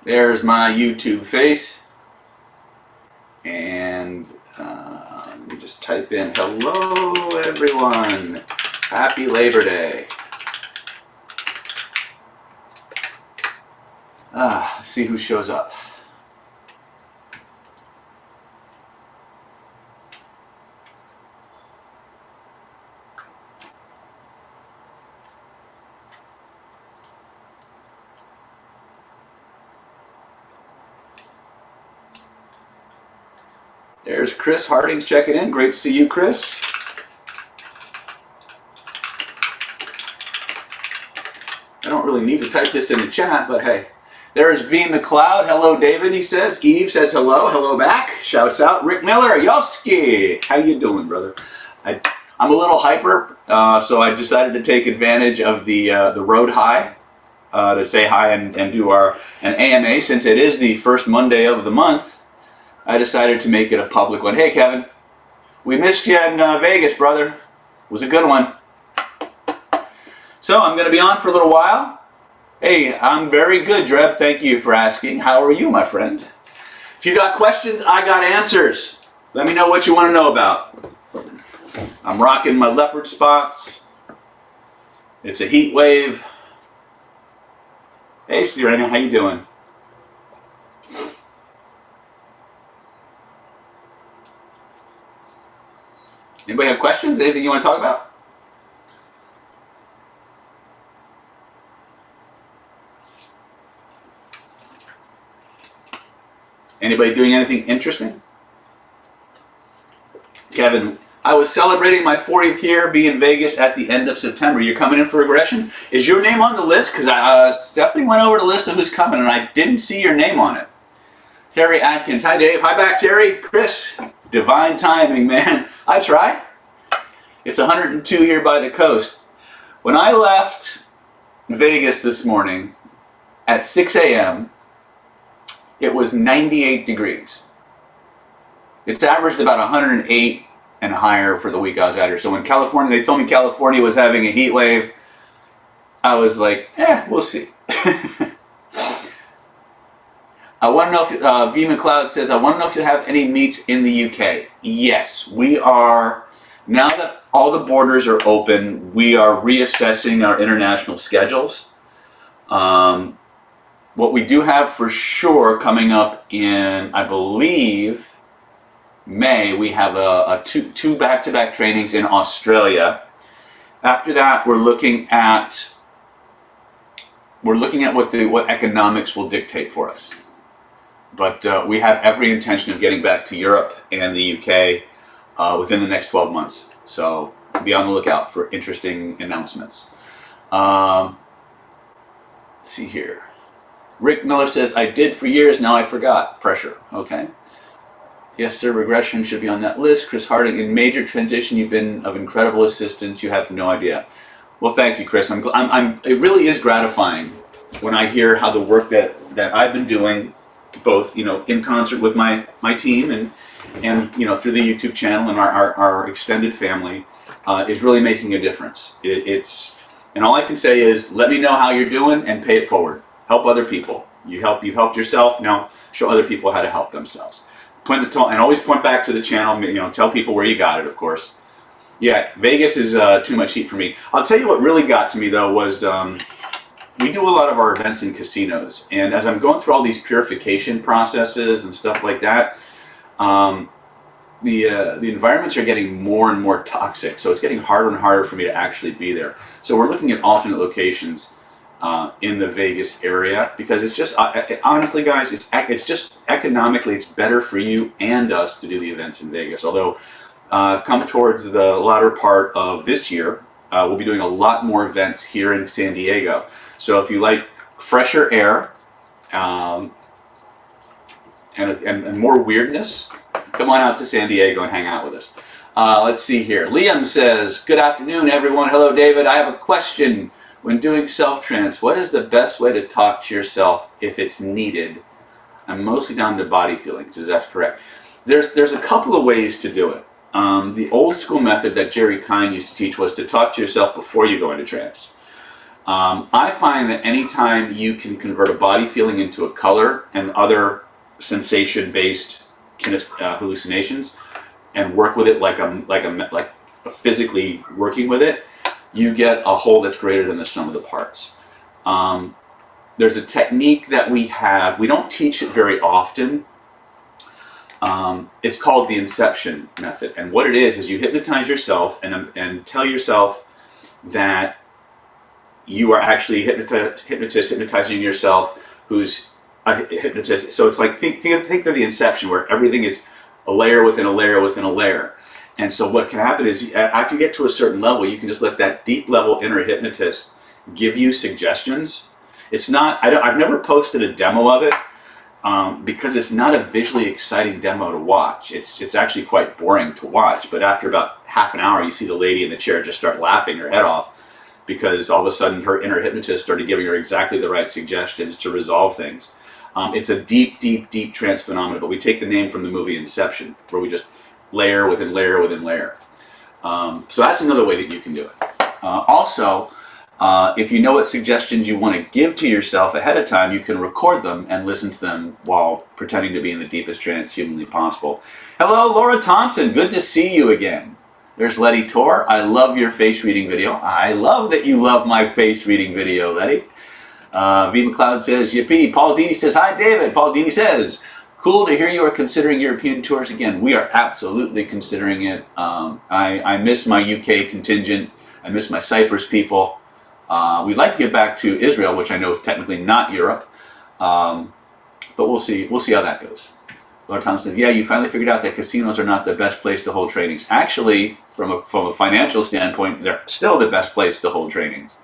There's my YouTube face. And let me just type in hello everyone. Happy Labor Day. Let's see who shows up. There's Chris Hardings checking in. Great to see you, Chris. I don't really need to type this in the chat, but hey. There's V McLeod. Hello, David, he says. Eve says hello. Hello back. Shouts out. Rick Miller. Yoski. How you doing, brother? I'm a little hyper, so I decided to take advantage of the road high to say hi and do an AMA. Since it is the first Monday of the month, I decided to make it a public one. Hey, Kevin. We missed you in Vegas, brother. It was a good one. So I'm going to be on for a little while. Hey, I'm very good, Dreb. Thank you for asking. How are you, my friend? If you got questions, I got answers. Let me know what you want to know about. I'm rocking my leopard spots. It's a heat wave. Hey, Serena, how you doing? Anybody have questions? Anything you want to talk about? Anybody doing anything interesting? Kevin, I was celebrating my 40th year being in Vegas at the end of September. You're coming in for aggression? Is your name on the list? Because Stephanie went over the list of who's coming and I didn't see your name on it. Terry Atkins. Hi, Dave. Hi back, Terry. Chris. Divine timing, man. I try. It's 102 here by the coast. When I left Vegas this morning at 6 a.m., it was 98 degrees. It's averaged about 108 and higher for the week I was out here. So when California, they told me California was having a heat wave, I was like, we'll see. I want to know if, V McLeod says, I want to know if you have any meets in the UK. Yes, we are, now that all the borders are open, we are reassessing our international schedules. What we do have for sure coming up in, I believe, May, we have two back-to-back trainings in Australia. After that, we're looking at what economics will dictate for us. But we have every intention of getting back to Europe and the UK within the next 12 months. So be on the lookout for interesting announcements. Let's see here. Rick Miller says, I did for years, now I forgot. Pressure, okay. Yes, sir, regression should be on that list. Chris Harding, in major transition, you've been of incredible assistance. You have no idea. Well, thank you, Chris. It really is gratifying when I hear how the work that I've been doing, both, in concert with my team and through the YouTube channel and our extended family, is really making a difference. And all I can say is, let me know how you're doing and pay it forward. Help other people. You've helped yourself. Now show other people how to help themselves. And always point back to the channel. Tell people where you got it, of course. Yeah, Vegas is too much heat for me. I'll tell you what really got to me though was we do a lot of our events in casinos, and as I'm going through all these purification processes and stuff like that, the environments are getting more and more toxic. So it's getting harder and harder for me to actually be there. So we're looking at alternate locations in the Vegas area, because it's just honestly, guys, it's just economically it's better for you and us to do the events in Vegas. Although come towards the latter part of this year, we'll be doing a lot more events here in San Diego. So if you like fresher air and more weirdness, come on out to San Diego and hang out with us. Let's see here. Liam says, good afternoon, everyone. Hello, David. I have a question. When doing self-trance, what is the best way to talk to yourself if it's needed? I'm mostly down to body feelings. Is that correct? There's a couple of ways to do it. The old school method that Jerry Kine used to teach was to talk to yourself before you go into trance. I find that anytime you can convert a body feeling into a color and other sensation-based hallucinations, and work with it like physically working with it, you get a whole that's greater than the sum of the parts. There's a technique that we have. We don't teach it very often. It's called the inception method, and what it is you hypnotize yourself and tell yourself that you are actually hypnotizing yourself, who's a hypnotist. So it's like think of the inception, where everything is a layer within a layer within a layer. And so what can happen is, after you get to a certain level, you can just let that deep level inner hypnotist give you suggestions. It's not, I've never posted a demo of it, because it's not a visually exciting demo to watch. It's actually quite boring to watch, but after about half an hour, you see the lady in the chair just start laughing her head off, because all of a sudden her inner hypnotist started giving her exactly the right suggestions to resolve things. It's a deep trance phenomenon, but we take the name from the movie Inception, where we just layer within layer within layer. So that's another way that you can do it. Also, if you know what suggestions you want to give to yourself ahead of time, you can record them and listen to them while pretending to be in the deepest trance humanly possible. Hello, Laura Thompson. Good to see you again. There's Letty Tor. I love your face reading video. I love that you love my face reading video, Letty. V. McLeod says, yippee. Paul Dini says, hi, David. Paul Dini says, cool to hear you are considering European tours again. We are absolutely considering it. I miss my UK contingent. I miss my Cyprus people. We'd like to get back to Israel, which I know is technically not Europe. But we'll see. We'll see how that goes. Laura Thompson says, yeah, you finally figured out that casinos are not the best place to hold trainings. Actually, from a financial standpoint, they're still the best place to hold trainings.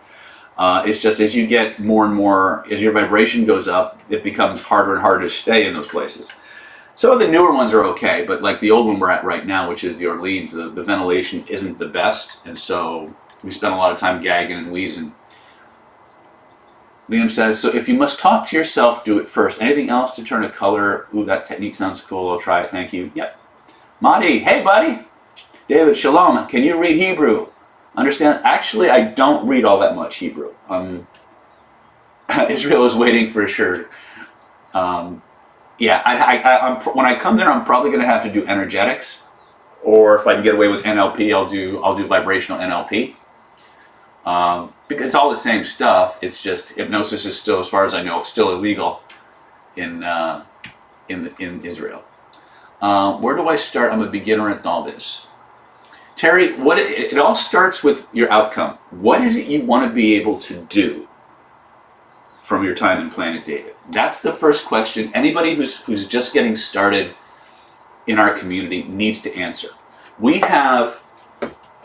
It's just as you get more and more, as your vibration goes up, it becomes harder and harder to stay in those places. Some of the newer ones are okay, but like the old one we're at right now, which is the Orleans, the ventilation isn't the best, and so we spend a lot of time gagging and wheezing. Liam says, so if you must talk to yourself, do it first. Anything else to turn a color? Ooh, that technique sounds cool. I'll try it. Thank you. Yep. Mahdi, hey, buddy. David, shalom. Can you read Hebrew? Understand? Actually, I don't read all that much Hebrew. Israel is waiting for a shirt. Yeah, when I come there, I'm probably going to have to do energetics, or if I can get away with NLP, I'll do vibrational NLP. Because it's all the same stuff. It's just hypnosis is still, as far as I know, still illegal in Israel. Where do I start? I'm a beginner at all this. Terry, it all starts with your outcome. What is it you want to be able to do from your time in Planet David? That's the first question anybody who's just getting started in our community needs to answer. We have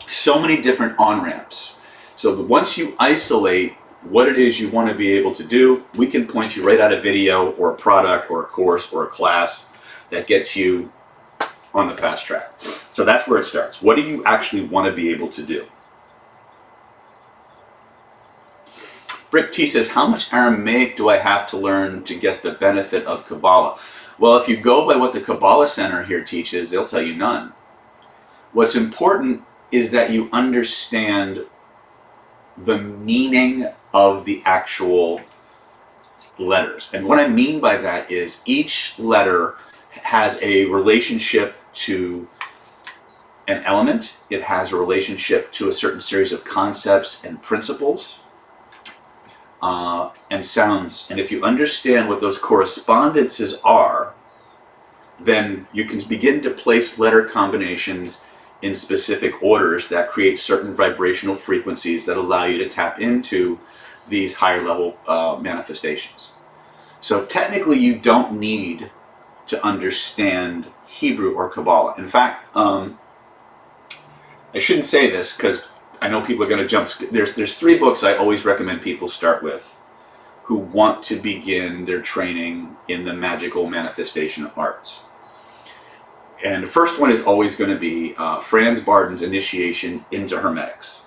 so many different on-ramps. So once you isolate what it is you want to be able to do, we can point you right at a video or a product or a course or a class that gets you on the fast track. So that's where it starts. What do you actually want to be able to do? Brick T says, how much Aramaic do I have to learn to get the benefit of Kabbalah? Well, if you go by what the Kabbalah Center here teaches, they'll tell you none. What's important is that you understand the meaning of the actual letters. And what I mean by that is each letter has a relationship to an element. It has a relationship to a certain series of concepts and principles and sounds. And if you understand what those correspondences are, then you can begin to place letter combinations in specific orders that create certain vibrational frequencies that allow you to tap into these higher level manifestations. So technically you don't need to understand Hebrew or Kabbalah. In fact, I shouldn't say this because I know people are going to jump. There's 3 books I always recommend people start with who want to begin their training in the magical manifestation arts. And the first one is always going to be Franz Barden's Initiation into Hermetics.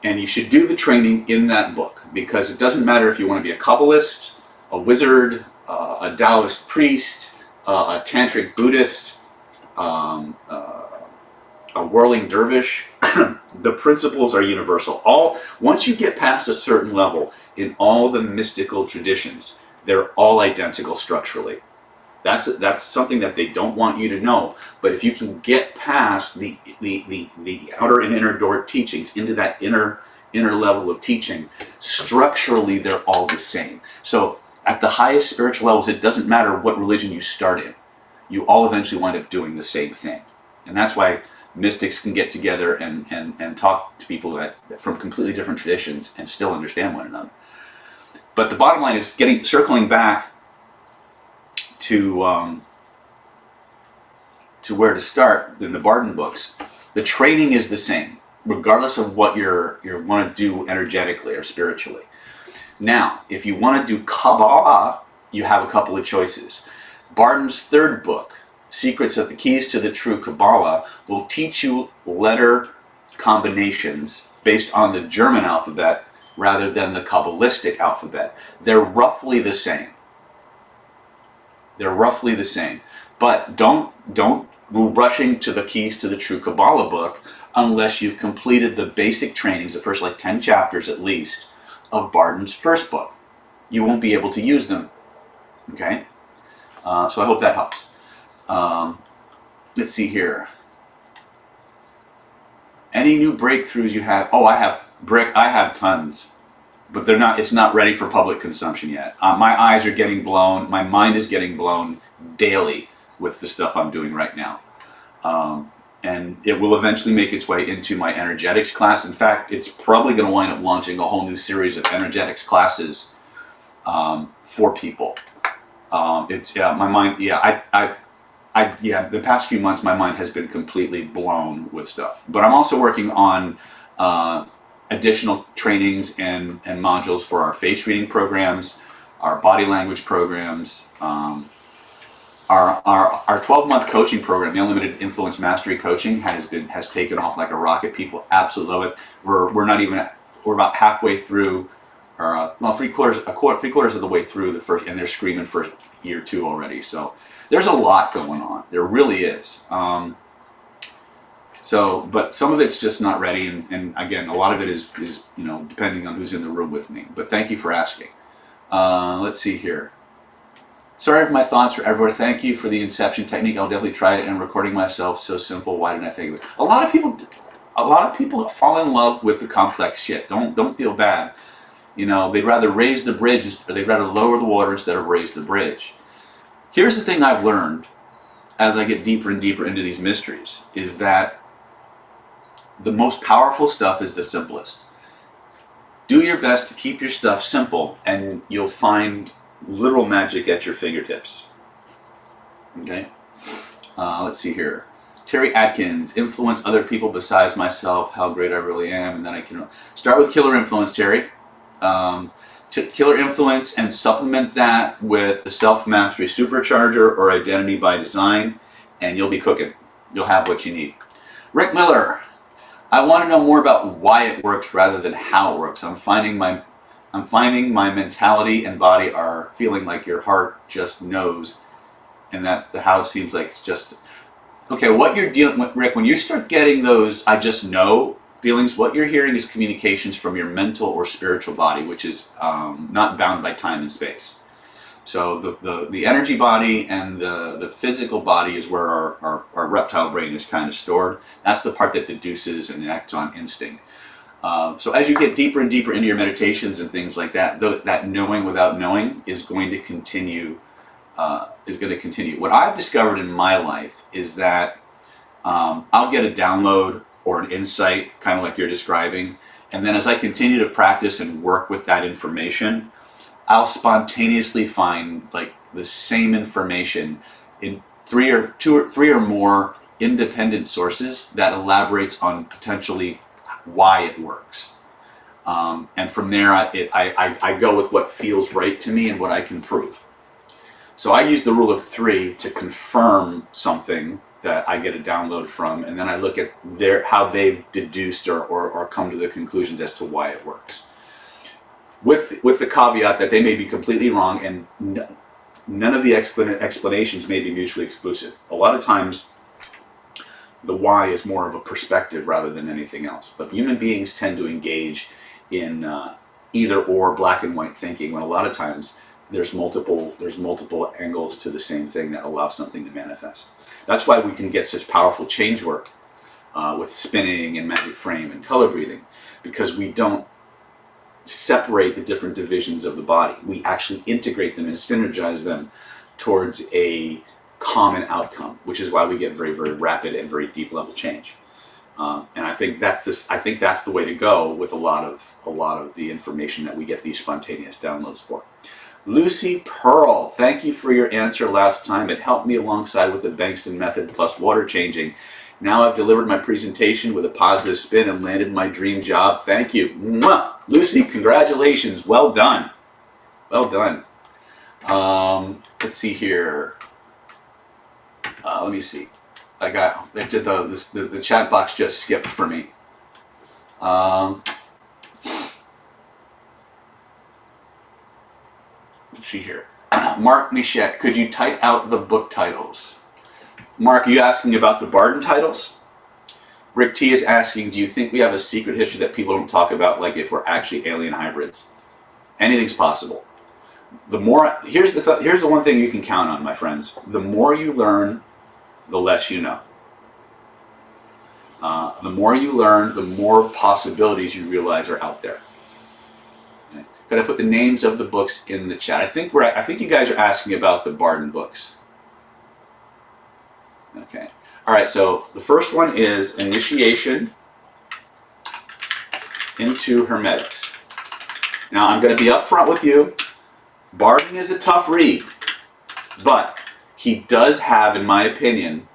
And you should do the training in that book, because it doesn't matter if you want to be a Kabbalist, a wizard, a Taoist priest, a Tantric Buddhist, a whirling dervish. The principles are universal. Once you get past a certain level in all the mystical traditions, they're all identical structurally. That's something that they don't want you to know. But if you can get past the outer and inner door teachings into that inner level of teaching, structurally they're all the same. So at the highest spiritual levels, it doesn't matter what religion you start in. You all eventually wind up doing the same thing. And that's why mystics can get together and talk to people from completely different traditions and still understand one another. But the bottom line is circling back to where to start in the Barden books. The training is the same, regardless of what you want to do energetically or spiritually. Now, if you want to do Kabbalah, you have a couple of choices. Barden's third book, Secrets of the Keys to the True Kabbalah, will teach you letter combinations based on the German alphabet rather than the Kabbalistic alphabet. They're roughly the same. They're roughly the same. But don't go rushing to the Keys to the True Kabbalah book unless you've completed the basic trainings, the first 10 chapters at least, of Barden's first book. You won't be able to use them. Okay? So I hope that helps. Let's see here. Any new breakthroughs you have? Oh, I have tons, but it's not ready for public consumption yet. My eyes are getting blown. My mind is getting blown daily with the stuff I'm doing right now. And it will eventually make its way into my energetics class. In fact, it's probably going to wind up launching a whole new series of energetics classes for people. My mind. The past few months, my mind has been completely blown with stuff. But I'm also working on additional trainings and modules for our face reading programs, our body language programs, our 12-month coaching program, the Unlimited Influence Mastery Coaching, has taken off like a rocket. People absolutely love it. We're about halfway through, or three quarters of the way through the first, and they're screaming for year 2 already. So there's a lot going on. There really is. But some of it's just not ready, and again, a lot of it is depending on who's in the room with me. But thank you for asking. Let's see here. Sorry if my thoughts are everywhere. Thank you for the inception technique. I'll definitely try it. And recording myself, so simple. Why didn't I think of it? A lot of people fall in love with the complex shit. Don't feel bad. They'd rather raise the bridge, or they'd rather lower the water instead of raise the bridge. Here's the thing I've learned as I get deeper and deeper into these mysteries, is that the most powerful stuff is the simplest. Do your best to keep your stuff simple, and you'll find literal magic at your fingertips. Okay? Let's see here. Terry Atkins, influence other people besides myself, how great I really am, and then I can start with Killer Influence, Terry. Killer Influence, and supplement that with the Self-Mastery Supercharger or Identity by Design, and you'll be cooking. You'll have what you need. Rick Miller, I want to know more about why it works rather than how it works. I'm finding my mentality and body are feeling like your heart just knows, and that the how seems like it's just okay. What you're dealing with, Rick, when you start getting those "I just know" feelings, what you're hearing is communications from your mental or spiritual body, which is not bound by time and space. So the energy body and the physical body is where our reptile brain is kind of stored. That's the part that deduces and acts on instinct. So as you get deeper and deeper into your meditations and things like that, that knowing without knowing is going to continue. What I've discovered in my life is that I'll get a download or an insight, kind of like you're describing, and then as I continue to practice and work with that information, I'll spontaneously find like the same information in three or more independent sources that elaborates on potentially why it works. And from there, I go with what feels right to me and what I can prove. So I use the rule of 3 to confirm something that I get a download from, and then I look at how they've deduced or come to the conclusions as to why it works. With the caveat that they may be completely wrong, and none of the explanations may be mutually exclusive. A lot of times, The why is more of a perspective rather than anything else. But human beings tend to engage in either or, black and white thinking, when a lot of times there's multiple angles to the same thing that allow something to manifest. That's why we can get such powerful change work with spinning and magic frame and color breathing, because we don't separate the different divisions of the body. We actually integrate them and synergize them towards a common outcome, which is why we get very, very rapid and very deep level change. And I think that's the way to go with a lot of the information that we get these spontaneous downloads for. Lucy Pearl, thank you for your answer last time. It helped me alongside with the Bankston method plus water changing. Now I've delivered my presentation with a positive spin and landed my dream job. Thank you. Mwah! Lucy, congratulations. Well done. Well done. Let's see here. Let me see. The chat box just skipped for me. Let's see here. Mark Michette, could you type out the book titles? Mark, are you asking about the Barden titles? Rick T is asking, do you think we have a secret history that people don't talk about, like if we're actually alien hybrids? Anything's possible. Here's the one thing you can count on, my friends. The more you learn, the less you know. The more you learn, the more possibilities you realize are out there. Okay. Could I put the names of the books in the chat? I think you guys are asking about the Barden books. Okay. All right, so the first one is Initiation into Hermetics. Now, I'm going to be upfront with you. Barden is a tough read, but he does have, in my opinion,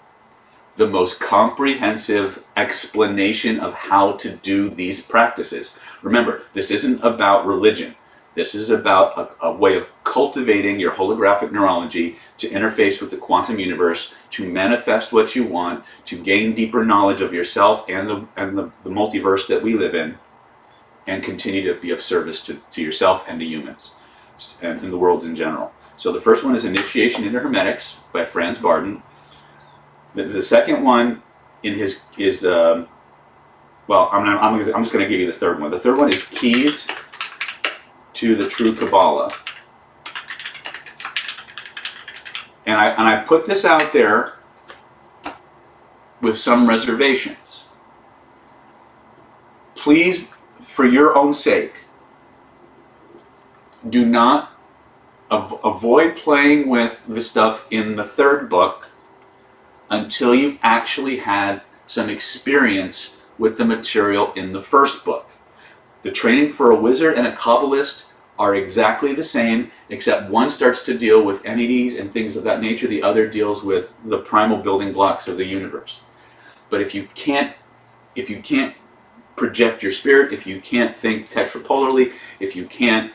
the most comprehensive explanation of how to do these practices. Remember, this isn't about religion. This is about a way of cultivating your holographic neurology to interface with the quantum universe, to manifest what you want, to gain deeper knowledge of yourself and the multiverse that we live in, and continue to be of service to yourself and to humans and the worlds in general. So the first one is Initiation into Hermetics by Franz Barden. The second one I'm just going to give you the third one. The third one is Keys to the True Kabbalah. And I put this out there with some reservations. Please, for your own sake, do not avoid playing with the stuff in the third book until you've actually had some experience with the material in the first book. The training for a wizard and a Kabbalist are exactly the same, except one starts to deal with entities and things of that nature, the other deals with the primal building blocks of the universe. But if you can't project your spirit, if you can't think tetrapolarly, if you can't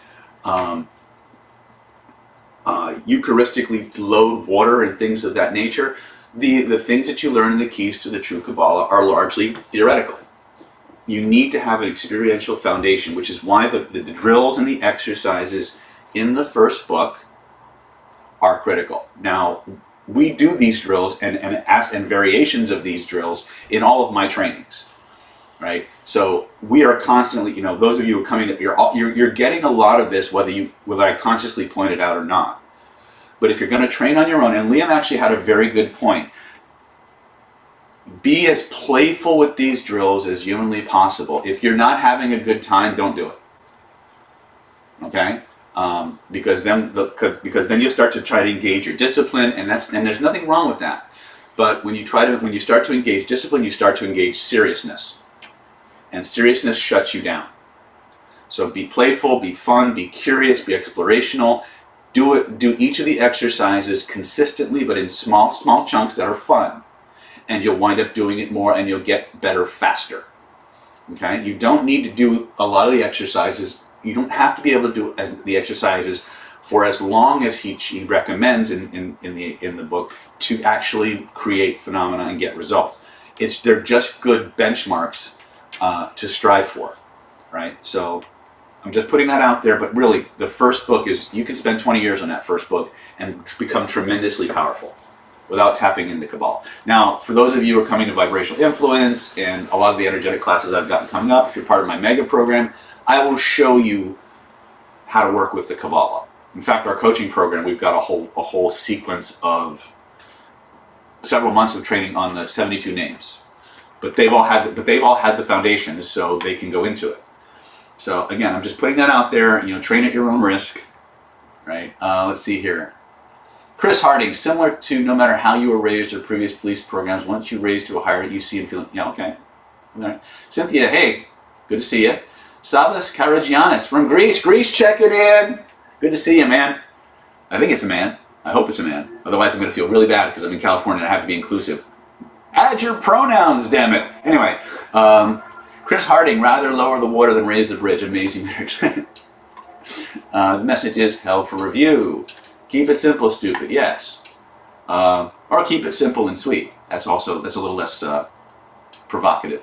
Eucharistically load water and things of that nature, the things that you learn in the Keys to the True Kabbalah are largely theoretical. You need to have an experiential foundation, which is why the drills and the exercises in the first book are critical. Now, we do these drills and variations of these drills in all of my trainings, right? So we are constantly, those of you who are coming, you're getting a lot of this, whether I consciously point it out or not. But if you're going to train on your own, and Liam actually had a very good point, be as playful with these drills as humanly possible. If you're not having a good time, don't do it. Okay? Because then you'll start to try to engage your discipline, and there's nothing wrong with that. But when you start to engage discipline, you start to engage seriousness, and seriousness shuts you down. So be playful, be fun, be curious, be explorational. Do each of the exercises consistently, but in small chunks that are fun. And you'll wind up doing it more, and you'll get better faster. Okay? You don't need to do a lot of the exercises. You don't have to be able to do the exercises for as long as he recommends in the book to actually create phenomena and get results. They're just good benchmarks to strive for, right? So I'm just putting that out there, but really the first book you can spend 20 years on that first book and become tremendously powerful. without tapping into Kabbalah. Now, for those of you who are coming to Vibrational Influence and a lot of the energetic classes I've got coming up, if you're part of my mega program, I will show you how to work with the Kabbalah. In fact, our coaching program, we've got a whole sequence of several months of training on the 72 names. But they've all had the foundations, so they can go into it. So again, I'm just putting that out there. Train at your own risk, right? Let's see here. Chris Harding, similar to no matter how you were raised or previous police programs, once you raise to a higher, you see and feel. Yeah, okay. All right. Cynthia, hey, good to see you. Savas Karagianis from Greece. Greece checking in. Good to see you, man. I think it's a man. I hope it's a man. Otherwise, I'm going to feel really bad because I'm in California and I have to be inclusive. Add your pronouns, damn it. Anyway, Chris Harding, rather lower the water than raise the bridge. Amazing lyrics. The message is held for review. Keep it simple, stupid. Yes. Or keep it simple and sweet. That's a little less provocative.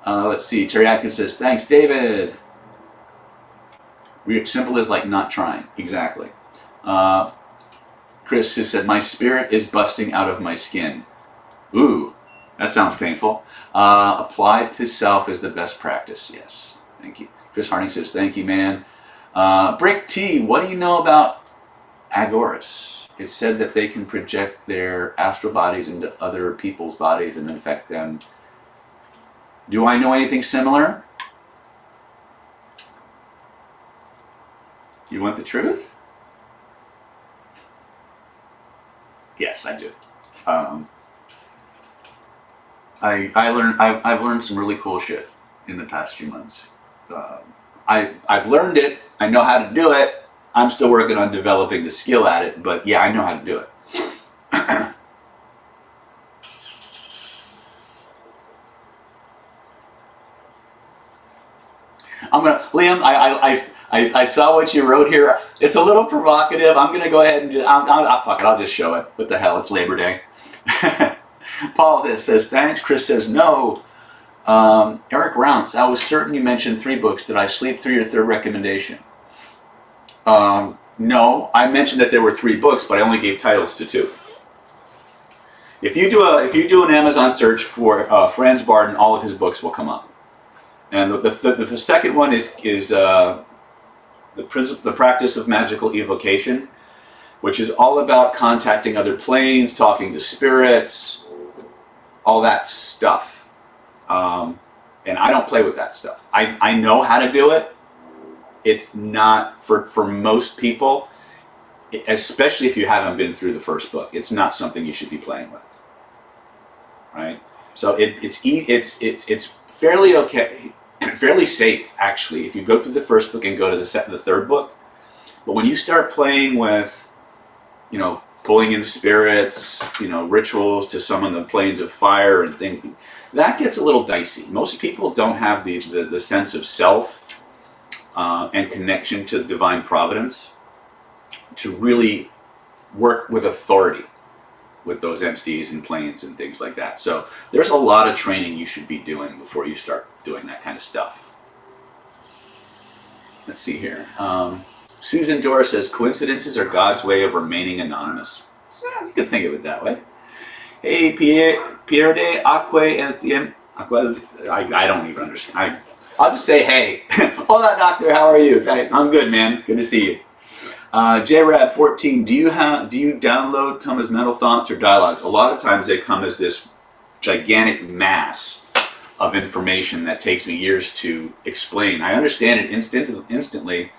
Let's see. Terry Atkins says, thanks, David. Simple is like not trying. Exactly. Chris has said, my spirit is busting out of my skin. Ooh, that sounds painful. Applied to self is the best practice. Yes. Thank you. Chris Harding says, thank you, man. Brick T, what do you know about Agoras? It said that they can project their astral bodies into other people's bodies and infect them. Do I know anything similar? You want the truth? Yes, I do. I've learned some really cool shit in the past few months. I've learned it. I know how to do it. I'm still working on developing the skill at it, but yeah, I know how to do it. Liam, I saw what you wrote here. It's a little provocative. I'm gonna go ahead and fuck it. I'll just show it. What the hell? It's Labor Day. Paul says thanks. Chris says no. Eric Rounce, I was certain you mentioned 3 books. Did I sleep through your 3rd recommendation? No, I mentioned that there were 3 books, but I only gave titles to 2. If you do an Amazon search for Franz Barden, all of his books will come up. And the second one is the practice of magical evocation, which is all about contacting other planes, talking to spirits, all that stuff. And I don't play with that stuff. I know how to do it. It's not, for most people, especially if you haven't been through the first book, it's not something you should be playing with. Right? So it's fairly okay, fairly safe actually, if you go through the first book and go to the 3rd book. But when you start playing with, pulling in spirits, rituals to summon the planes of fire and things, that gets a little dicey. Most people don't have the sense of self and connection to divine providence to really work with authority with those entities and planes and things like that. So there's a lot of training you should be doing before you start doing that kind of stuff. Let's see here. Susan Dora says, coincidences are God's way of remaining anonymous. So, you could think of it that way. Hey, Pierre de Acque, I don't even understand. I'll just say, hey. Hola, doctor, how are you? I'm good, man. Good to see you. JRAD14, do you download come as mental thoughts or dialogues? A lot of times they come as this gigantic mass of information that takes me years to explain. I understand it instantly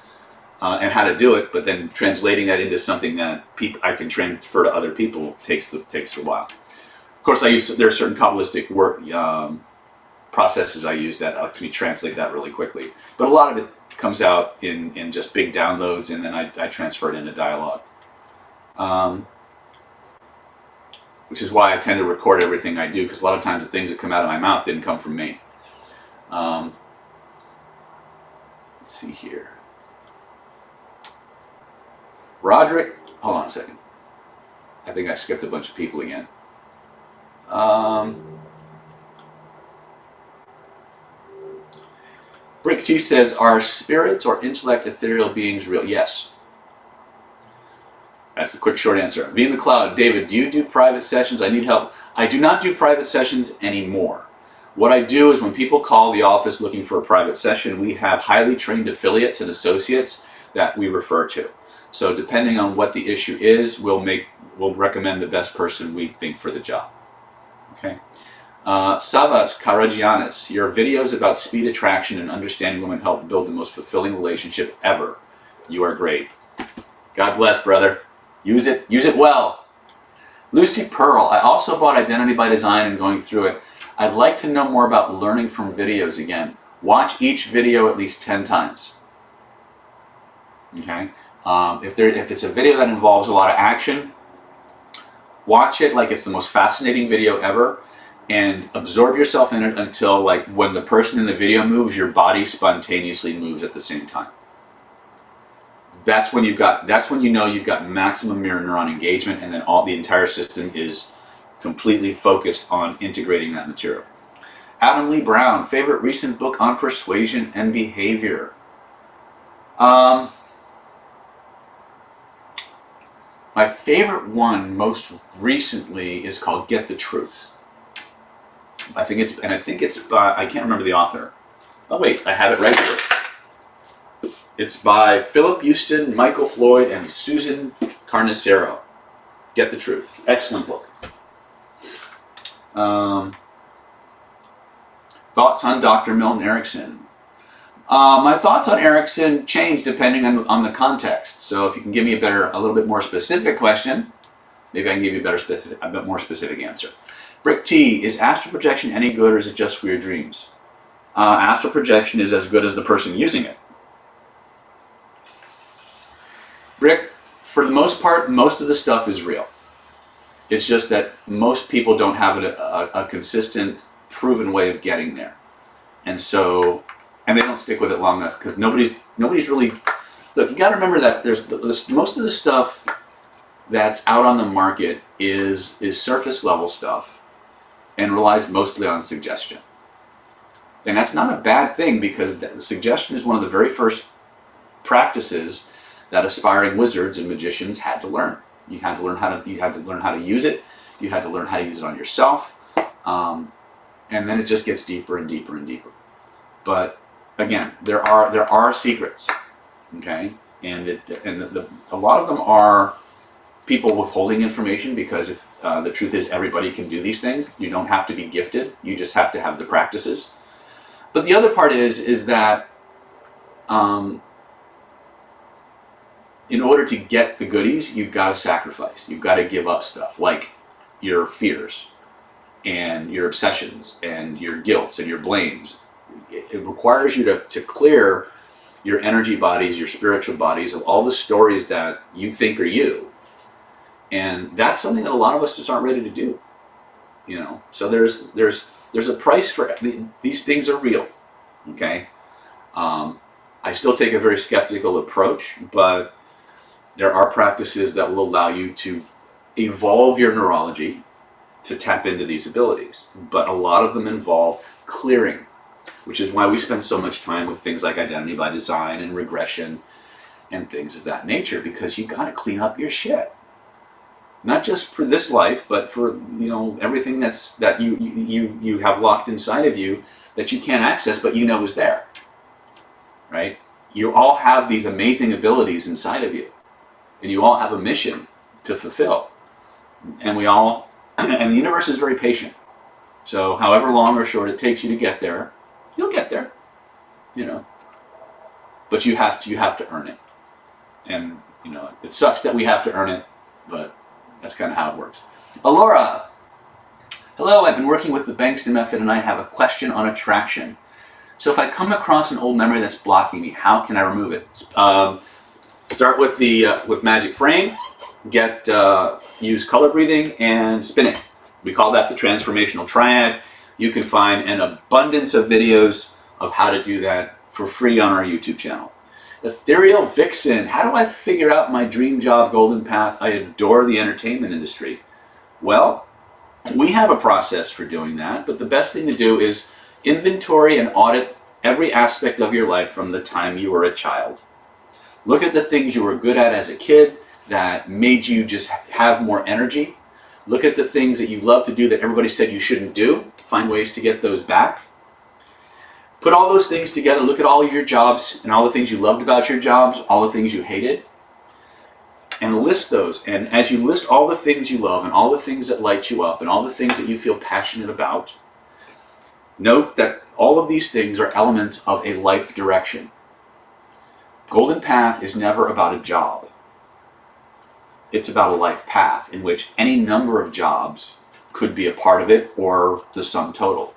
and how to do it, but then translating that into something that I can transfer to other people takes a while. Of course, there are certain Kabbalistic processes I use that helps me translate that really quickly. But a lot of it comes out in just big downloads, and then I transfer it into dialogue. Which is why I tend to record everything I do, because a lot of times the things that come out of my mouth didn't come from me. Let's see here. Roderick, hold on a second. I think I skipped a bunch of people again. Brick T says, are spirits or intellect ethereal beings real? Yes. That's the quick, short answer. V McLeod, David, do you do private sessions? I need help. I do not do private sessions anymore. What I do is when people call the office looking for a private session, we have highly trained affiliates and associates that we refer to. So depending on what the issue is, we'll recommend the best person we think for the job. Okay. Savas Karagianis, your videos about speed attraction and understanding women help build the most fulfilling relationship ever. You are great. God bless, brother. Use it well. Lucy Pearl, I also bought Identity by Design and going through it. I'd like to know more about learning from videos again. Watch each video at least 10 times. Okay? If it's a video that involves a lot of action, watch it like it's the most fascinating video ever and absorb yourself in it until, like, when the person in the video moves, your body spontaneously moves at the same time. That's when you know you've got maximum mirror neuron engagement, and then the entire system is completely focused on integrating that material. Adam Lee Brown, favorite recent book on persuasion and behavior. My favorite one most recently is called Get the Truth. I think it's by, I can't remember the author. Oh wait, I have it right here. It's by Philip Houston, Michael Floyd, and Susan Carnicero. Get the Truth. Excellent book. Thoughts on Dr. Milton Erickson. My thoughts on Erickson change depending on the context. So if you can give me a little bit more specific question, maybe I can give you a bit more specific answer. Brick T, is astral projection any good or is it just weird dreams? Astral projection is as good as the person using it. Rick, for the most part, most of the stuff is real. It's just that most people don't have a consistent, proven way of getting there. And they don't stick with it long enough because nobody's really, look, you got to remember that most of the stuff that's out on the market is surface level stuff and relies mostly on suggestion. And that's not a bad thing because the suggestion is one of the very first practices that aspiring wizards and magicians had to learn. You had to learn how to use it. You had to learn how to use it on yourself, and then it just gets deeper and deeper and deeper. But again, there are secrets, okay, and a lot of them are people withholding information because if the truth is everybody can do these things. You don't have to be gifted. You just have to have the practices. But the other part is that. In order to get the goodies, you've got to sacrifice. You've got to give up stuff like your fears and your obsessions and your guilts and your blames. It requires you to clear your energy bodies, your spiritual bodies of all the stories that you think are you. And that's something that a lot of us just aren't ready to do. You know, so there's a price for these things are real. Okay, I still take a very skeptical approach, but there are practices that will allow you to evolve your neurology to tap into these abilities. But a lot of them involve clearing, which is why we spend so much time with things like Identity by Design and regression and things of that nature, because you got to clean up your shit. Not just for this life, but for everything that you have locked inside of you that you can't access, but you know is there. Right? You all have these amazing abilities inside of you. And you all have a mission to fulfill. And and the universe is very patient. So however long or short it takes you to get there, you'll get there. But you have to earn it. And it sucks that we have to earn it, but that's kind of how it works. Alora, hello, I've been working with the Bankston method and I have a question on attraction. So if I come across an old memory that's blocking me, how can I remove it? Start with with Magic Frame, use color breathing and spin it. We call that the transformational triad. You can find an abundance of videos of how to do that for free on our YouTube channel. Ethereal Vixen, how do I figure out my dream job golden path? I adore the entertainment industry. Well, we have a process for doing that, but the best thing to do is inventory and audit every aspect of your life from the time you were a child. Look at the things you were good at as a kid. that made you just have more energy. Look at the things that you love to do that everybody said you shouldn't do. Find ways to get those back. Put all those things together. Look at all of your jobs and all the things you loved about your jobs, all the things you hated, and list those. And as you list all the things you love and all the things that light you up and all the things that you feel passionate about, note that all of these things are elements of a life direction. Golden Path is never about a job. It's about a life path in which any number of jobs could be a part of it or the sum total,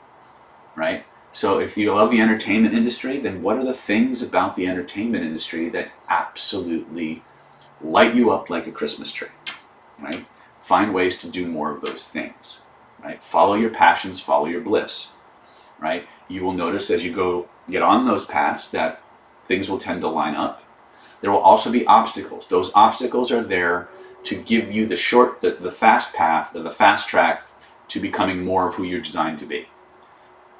right? So if you love the entertainment industry, then what are the things about the entertainment industry that absolutely light you up like a Christmas tree, right? Find ways to do more of those things, right? Follow your passions, follow your bliss, right? You will notice as you go get on those paths that things will tend to line up. There will also be obstacles. Those obstacles are there to give you the fast path, the fast track to becoming more of who you're designed to be.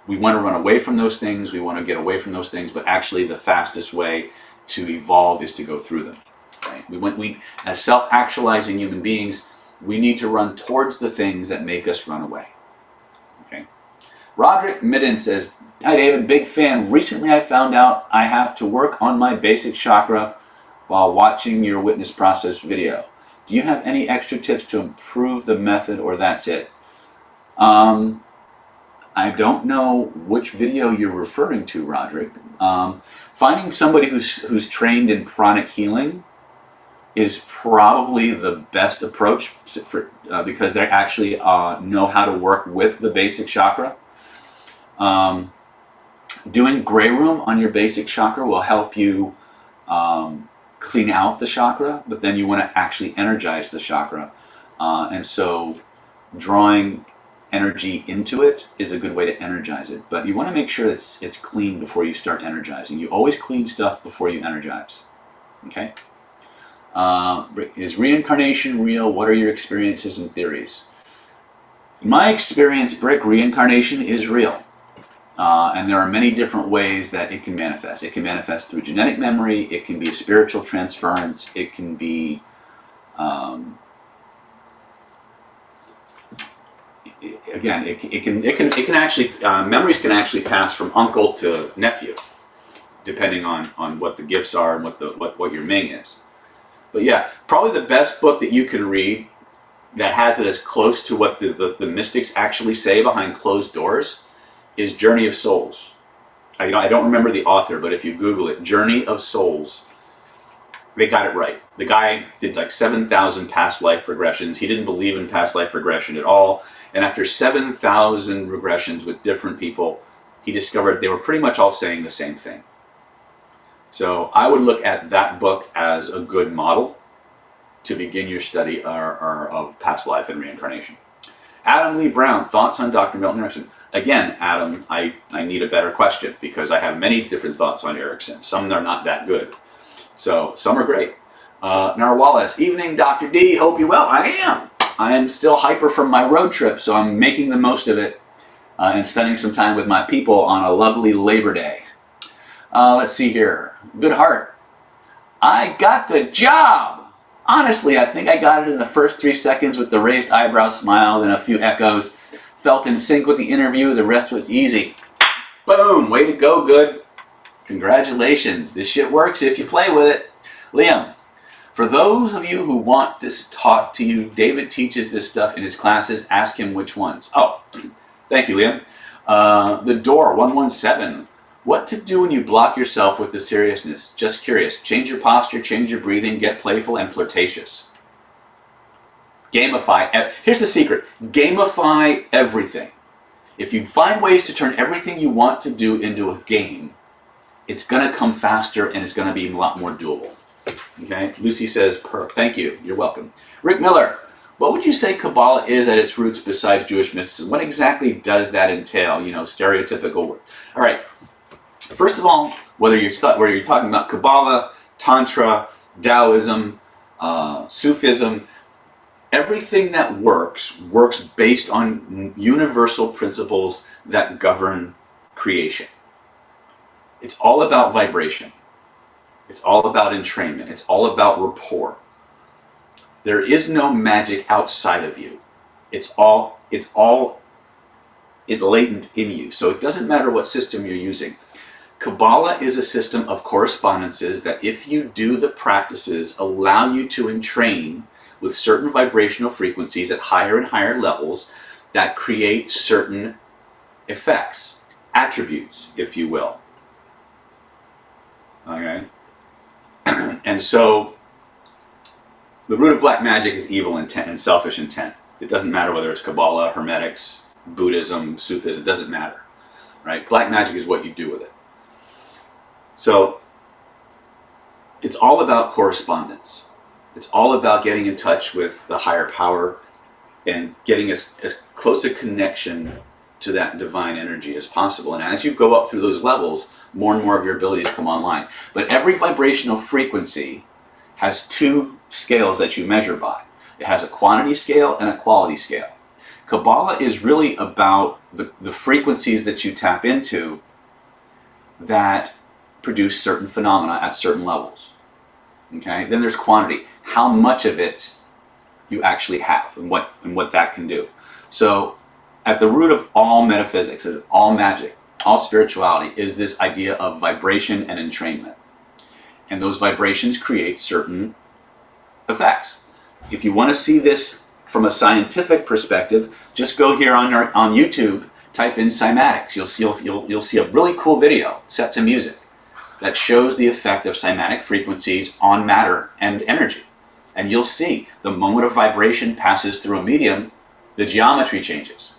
We want to run away from those things. We want to get away from those things, but actually the fastest way to evolve is to go through them. Right? We as self-actualizing human beings, we need to run towards the things that make us run away. Okay. Roderick Midden says, "Hi David, big fan. Recently I found out I have to work on my basic chakra while watching your witness process video. Do you have any extra tips to improve the method, or that's it?" I don't know which video you're referring to, Roderick. Finding somebody who's trained in pranic healing is probably the best approach because they actually know how to work with the basic chakra. Doing gray room on your basic chakra will help you clean out the chakra, but then you want to actually energize the chakra. And so drawing energy into it is a good way to energize it, but you want to make sure it's clean before you start energizing. You always clean stuff before you energize. Okay? Is reincarnation real? What are your experiences and theories? In my experience, Brick, reincarnation is real. And there are many different ways that it can manifest. It can manifest through genetic memory. It can be a spiritual transference. It can be again, it can actually memories can actually pass from uncle to nephew, depending on what the gifts are and what your Ming is. But yeah, probably the best book that you can read that has it as close to what the mystics actually say behind closed doors is Journey of Souls. I don't remember the author, but if you Google it, Journey of Souls, they got it right. The guy did like 7,000 past life regressions. He didn't believe in past life regression at all. And after 7,000 regressions with different people, he discovered they were pretty much all saying the same thing. So I would look at that book as a good model to begin your study of past life and reincarnation. Adam Lee Brown, thoughts on Dr. Milton Erickson? Again, Adam, I need a better question because I have many different thoughts on Erickson. Some are not that good. So some are great. Nara Wallace, evening, Dr. D. Hope you're well. I am. I am still hyper from my road trip, so I'm making the most of it and spending some time with my people on a lovely Labor Day. Let's see here. Good heart. I got the job. Honestly, I think I got it in the first 3 seconds with the raised eyebrow smile and a few echoes. Felt in sync with the interview. The rest was easy. Boom. Way to go, good. Congratulations. This shit works if you play with it. Liam, for those of you who want this taught to you, David teaches this stuff in his classes. Ask him which ones. Oh, thank you, Liam. The Door, 117. What to do when you block yourself with the seriousness? Just curious. Change your posture, change your breathing, get playful and flirtatious. Gamify. Here's the secret. Gamify everything. If you find ways to turn everything you want to do into a game, it's going to come faster and it's going to be a lot more doable. Okay? Lucy says, thank you. You're welcome. Rick Miller, what would you say Kabbalah is at its roots besides Jewish mysticism? What exactly does that entail? You know, stereotypical words. All right. First of all, whether you're talking about Kabbalah, Tantra, Taoism, Sufism, everything that works based on universal principles that govern creation. It's all about vibration. It's all about entrainment. It's all about rapport. There is no magic outside of you. It's all latent in you. So it doesn't matter what system you're using. Kabbalah is a system of correspondences that, if you do the practices, allow you to entrain with certain vibrational frequencies at higher and higher levels that create certain effects, attributes, if you will. Okay? And so the root of black magic is evil intent and selfish intent. It doesn't matter whether it's Kabbalah, Hermetics, Buddhism, Sufism, it doesn't matter. Right? Black magic is what you do with it. So it's all about correspondence. It's all about getting in touch with the higher power and getting as close a connection to that divine energy as possible. And as you go up through those levels, more and more of your abilities come online. But every vibrational frequency has two scales that you measure by. It has a quantity scale and a quality scale. Kabbalah is really about the frequencies that you tap into that produce certain phenomena at certain levels. Okay? Then there's quantity. How much of it you actually have and what that can do. So at the root of all metaphysics, of all magic, all spirituality, is this idea of vibration and entrainment. And those vibrations create certain effects. If you want to see this from a scientific perspective, just go here on YouTube, type in cymatics. You'll see a really cool video set to music that shows the effect of cymatic frequencies on matter and energy. And you'll see the moment a vibration passes through a medium, the geometry changes,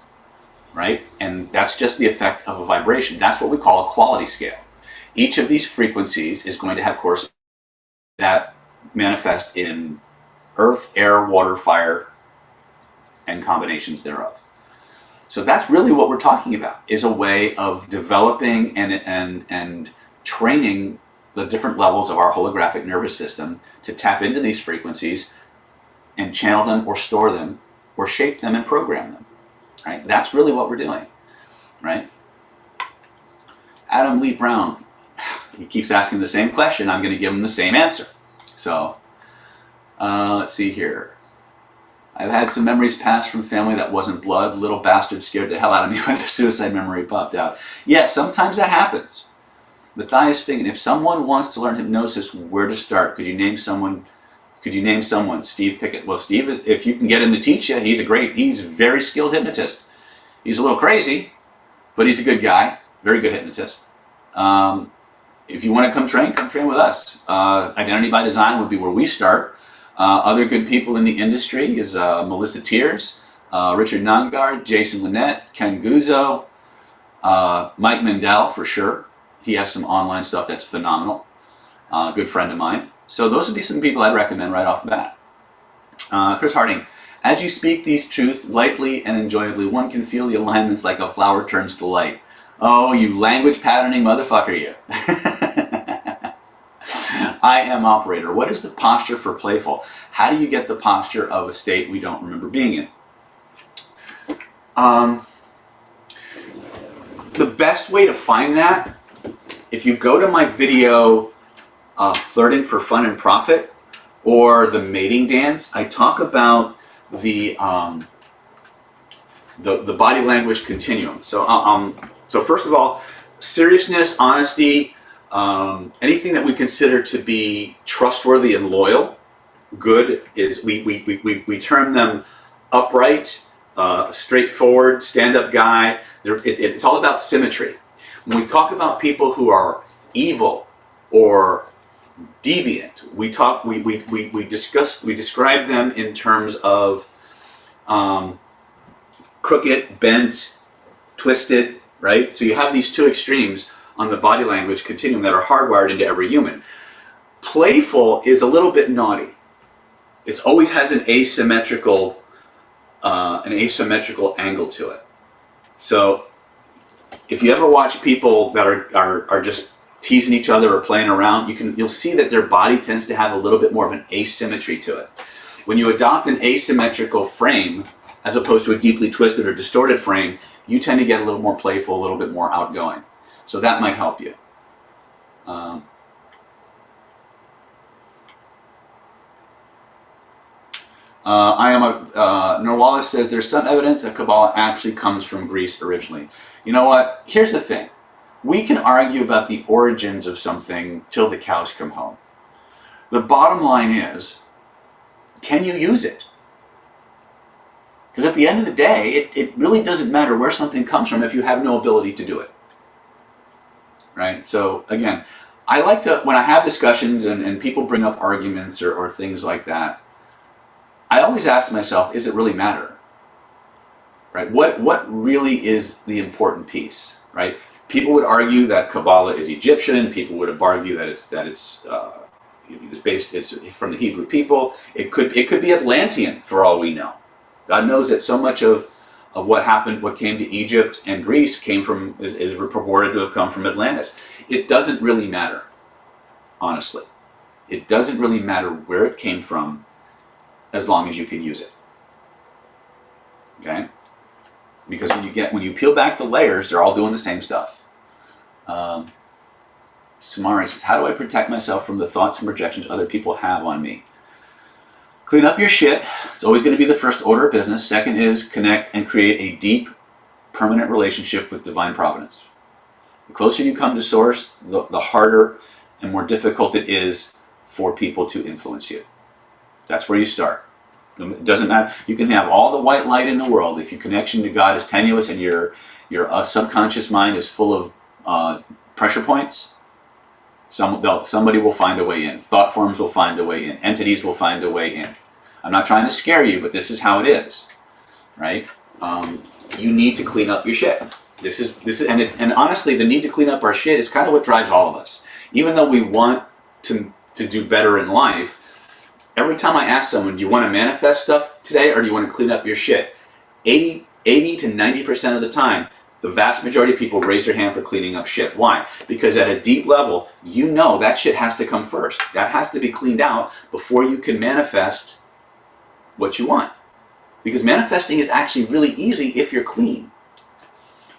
right? And that's just the effect of a vibration. That's what we call a quality scale. Each of these frequencies is going to have corresponding that manifest in earth, air, water, fire, and combinations thereof. So that's really what we're talking about, is a way of developing and training the different levels of our holographic nervous system to tap into these frequencies and channel them or store them or shape them and program them. Right? That's really what we're doing. Right? Adam Lee Brown, he keeps asking the same question. I'm going to give him the same answer. So, let's see here. I've had some memories passed from family that wasn't blood. Little bastard scared the hell out of me when the suicide memory popped out. Yeah, sometimes that happens. Matthias Fingen, if someone wants to learn hypnosis, where to start? Could you name someone? Steve Pickett. Well, Steve, if you can get him to teach you, he's a very skilled hypnotist. He's a little crazy, but he's a good guy. Very good hypnotist. If you want to come train with us. Identity by Design would be where we start. Other good people in the industry is Melissa Tiers, Richard Nungard, Jason Lynette, Ken Guzzo, Mike Mendel for sure. He has some online stuff that's phenomenal. Good friend of mine. So those would be some people I'd recommend right off the bat. Chris Harding, as you speak these truths lightly and enjoyably, one can feel the alignments like a flower turns to light. Oh, you language patterning motherfucker, you. I am operator. What is the posture for playful? How do you get the posture of a state we don't remember being in? The best way to find that, if you go to my video, Flirting for Fun and Profit, or the mating dance, I talk about the body language continuum. So first of all, seriousness, honesty, anything that we consider to be trustworthy and loyal, good, is we term them upright, straightforward, stand-up guy. It's all about symmetry. When we talk about people who are evil or deviant, we describe them in terms of crooked, bent, twisted, right? So you have these two extremes on the body language continuum that are hardwired into every human. Playful is a little bit naughty. It always has an asymmetrical angle to it. So if you ever watch people that are just teasing each other or playing around, you'll see that their body tends to have a little bit more of an asymmetry to it. When you adopt an asymmetrical frame as opposed to a deeply twisted or distorted frame, you tend to get a little more playful, a little bit more outgoing. So that might help you. Norwalis says there's some evidence that Kabbalah actually comes from Greece originally. You know what? Here's the thing. We can argue about the origins of something till the cows come home. The bottom line is, can you use it? Because at the end of the day, it really doesn't matter where something comes from if you have no ability to do it. Right? So again, I like to, when I have discussions and people bring up arguments or things like that, I always ask myself, does it really matter? Right? What really is the important piece? Right? People would argue that Kabbalah is Egyptian. People would argue that it's from the Hebrew people. It could be Atlantean for all we know. God knows that so much of what happened, what came to Egypt and Greece is purported to have come from Atlantis. It doesn't really matter, honestly. It doesn't really matter where it came from as long as you can use it. Okay? Because when you peel back the layers, they're all doing the same stuff. Samari says, how do I protect myself from the thoughts and projections other people have on me? Clean up your shit. It's always going to be the first order of business. Second is connect and create a deep, permanent relationship with divine providence. The closer you come to source, the harder and more difficult it is for people to influence you. That's where you start. It doesn't matter. You can have all the white light in the world. If your connection to God is tenuous and your subconscious mind is full of pressure points, somebody will find a way in. Thought forms will find a way in. Entities will find a way in. I'm not trying to scare you, but this is how it is, right? You need to clean up your shit. And honestly, the need to clean up our shit is kind of what drives all of us. Even though we want to do better in life, every time I ask someone, do you want to manifest stuff today or do you want to clean up your shit? 80 to 90% of the time, the vast majority of people raise their hand for cleaning up shit. Why? Because at a deep level, you know that shit has to come first. That has to be cleaned out before you can manifest what you want. Because manifesting is actually really easy if you're clean.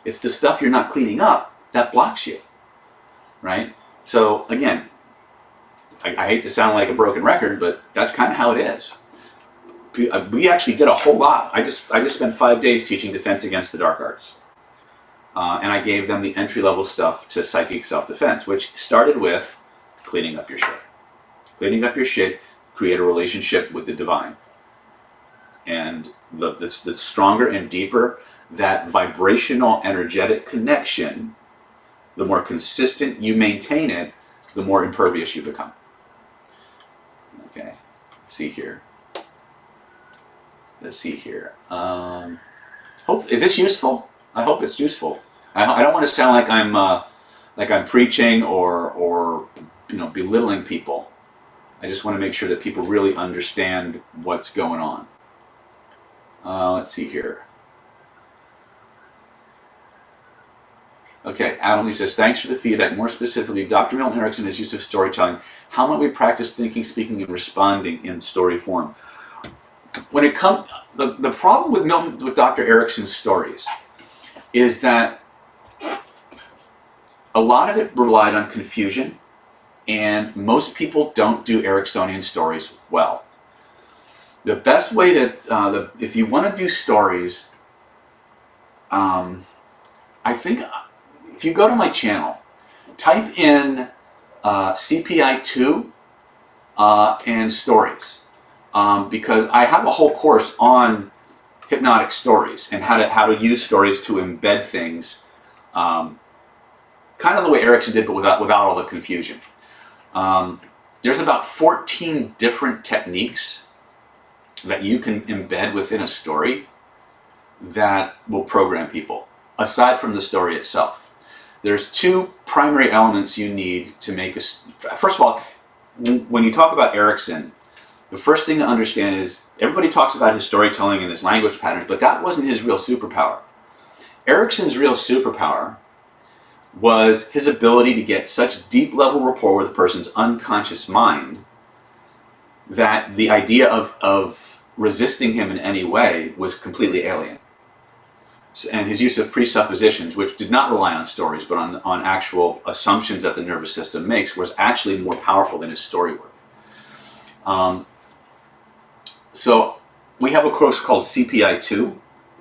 It's the stuff you're not cleaning up that blocks you, right? So again, I hate to sound like a broken record, but that's kind of how it is. We actually did a whole lot. I just spent 5 days teaching Defense Against the Dark Arts. And I gave them the entry-level stuff to psychic self-defense, which started with cleaning up your shit. Cleaning up your shit, create a relationship with the divine. And the stronger and deeper that vibrational, energetic connection, the more consistent you maintain it, the more impervious you become. Okay, let's see here. Is this useful? I hope it's useful. I don't want to sound like I'm preaching or belittling people. I just want to make sure that people really understand what's going on. Let's see here. Okay, Adam Lee says, thanks for the feedback. More specifically, Dr. Milton Erickson, his use of storytelling. How might we practice thinking, speaking, and responding in story form? When it comes, the problem with Dr. Erickson's stories is that a lot of it relied on confusion, and most people don't do Ericksonian stories well. The best way to, if you want to do stories, I think if you go to my channel, type in CPI2 and stories, because I have a whole course on hypnotic stories and how to use stories to embed things, kind of the way Erickson did, but without all the confusion. There's about 14 different techniques that you can embed within a story that will program people, aside from the story itself. There's two primary elements you need to make first of all, when you talk about Erickson, the first thing to understand is everybody talks about his storytelling and his language patterns, but that wasn't his real superpower. Erickson's real superpower was his ability to get such deep level rapport with a person's unconscious mind that the idea of resisting him in any way was completely alien. And his use of presuppositions, which did not rely on stories, but on actual assumptions that the nervous system makes, was actually more powerful than his story work. So We have a course called CPI2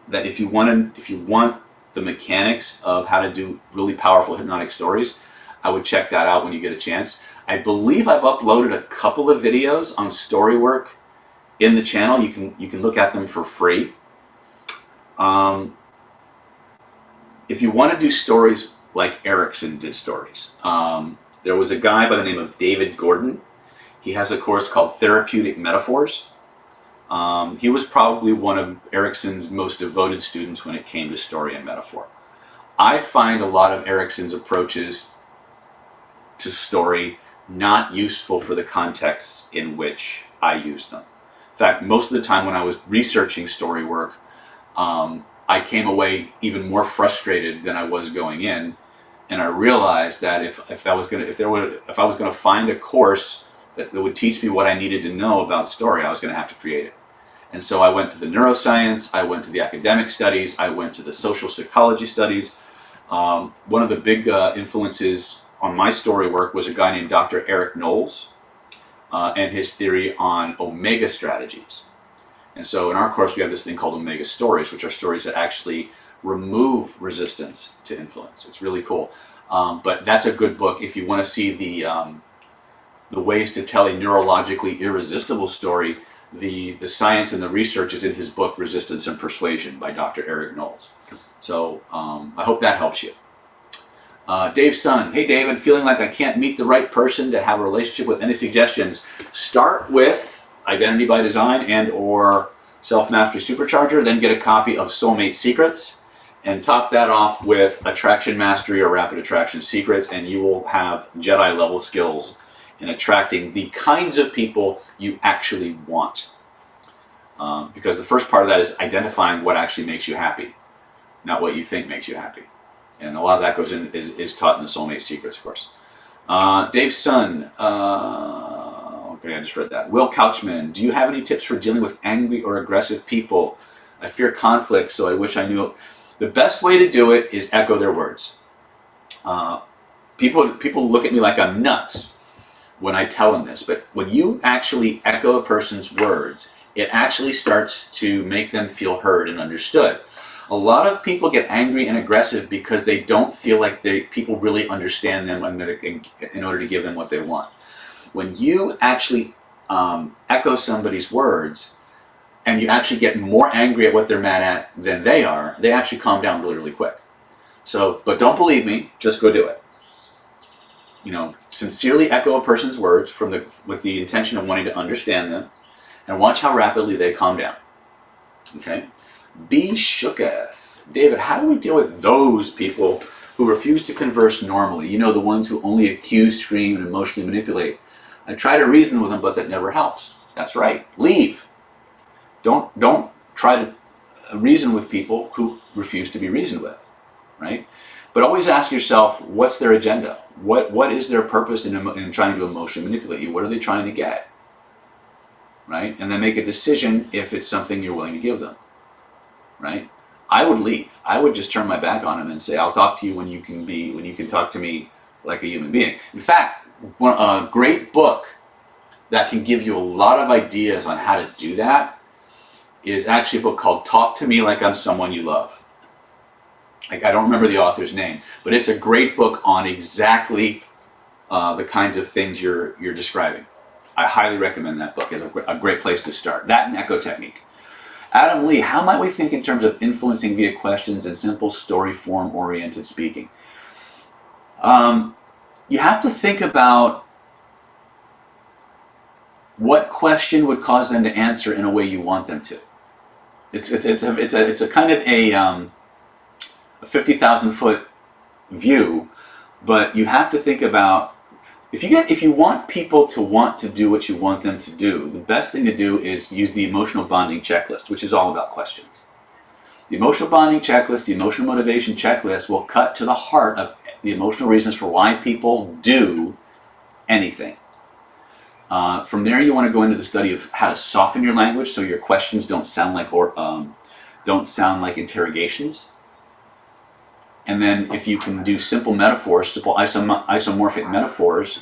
that if you want the mechanics of how to do really powerful hypnotic stories, I would check that out when you get a chance. I believe I've uploaded a couple of videos on story work in the channel. You can look at them for free. If you want to do stories like Erickson did stories, there was a guy by the name of David Gordon. He has a course called Therapeutic Metaphors. He was probably one of Erickson's most devoted students when it came to story and metaphor. I find a lot of Erickson's approaches to story not useful for the contexts in which I use them. In fact, most of the time when I was researching story work, I came away even more frustrated than I was going in, and I realized that if I was going to find a course that would teach me what I needed to know about story, I was going to have to create it. And so I went to the neuroscience, I went to the academic studies, I went to the social psychology studies. One of the big influences on my story work was a guy named Dr. Eric Knowles and his theory on omega strategies. And so in our course we have this thing called omega stories, which are stories that actually remove resistance to influence. It's really cool. But that's a good book if you want to see the ways to tell a neurologically irresistible story. The science and the research is in his book Resistance and Persuasion by Dr. Eric Knowles. So I hope that helps you. Dave Sun, hey David, feeling like I can't meet the right person to have a relationship with. Any suggestions? Start with Identity by Design and or Self-Mastery Supercharger, then get a copy of Soulmate Secrets and top that off with Attraction Mastery or Rapid Attraction Secrets, and you will have Jedi level skills in attracting the kinds of people you actually want. Because the first part of that is identifying what actually makes you happy, not what you think makes you happy. And a lot of that goes in is taught in the Soulmate Secrets course. Dave Sun, okay, I just read that. Will Couchman, do you have any tips for dealing with angry or aggressive people? I fear conflict, so I wish I knew. The best way to do it is echo their words. People look at me like I'm nuts when I tell them this, but when you actually echo a person's words, it actually starts to make them feel heard and understood. A lot of people get angry and aggressive because they don't feel like people really understand them in order to give them what they want. When you actually echo somebody's words and you actually get more angry at what they're mad at than they are, they actually calm down really, really quick. So, but don't believe me, just go do it. You know, sincerely echo a person's words with the intention of wanting to understand them, and watch how rapidly they calm down. Okay? B. Shooketh. David, how do we deal with those people who refuse to converse normally? You know, the ones who only accuse, scream, and emotionally manipulate. I try to reason with them, but that never helps. That's right. Leave. Don't try to reason with people who refuse to be reasoned with, right? But always ask yourself, what's their agenda? What is their purpose in trying to emotionally manipulate you? What are they trying to get? Right? And then make a decision if it's something you're willing to give them. Right? I would leave. I would just turn my back on them and say, I'll talk to you when you can talk to me like a human being. In fact, a great book that can give you a lot of ideas on how to do that is actually a book called Talk to Me Like I'm Someone You Love. I don't remember the author's name, but it's a great book on exactly the kinds of things you're describing. I highly recommend that book. It's a great place to start. That and Echo Technique. Adam Lee, how might we think in terms of influencing via questions and simple story form oriented speaking? You have to think about what question would cause them to answer in a way you want them to. It's a kind of a 50,000 foot view, but you have to think about if you want people to want to do what you want them to do, the best thing to do is use the emotional bonding checklist, which is all about questions. The emotional bonding checklist, the emotional motivation checklist will cut to the heart of the emotional reasons for why people do anything. From there, you want to go into the study of how to soften your language so your questions don't sound like interrogations. And then if you can do simple metaphors, simple isomorphic metaphors,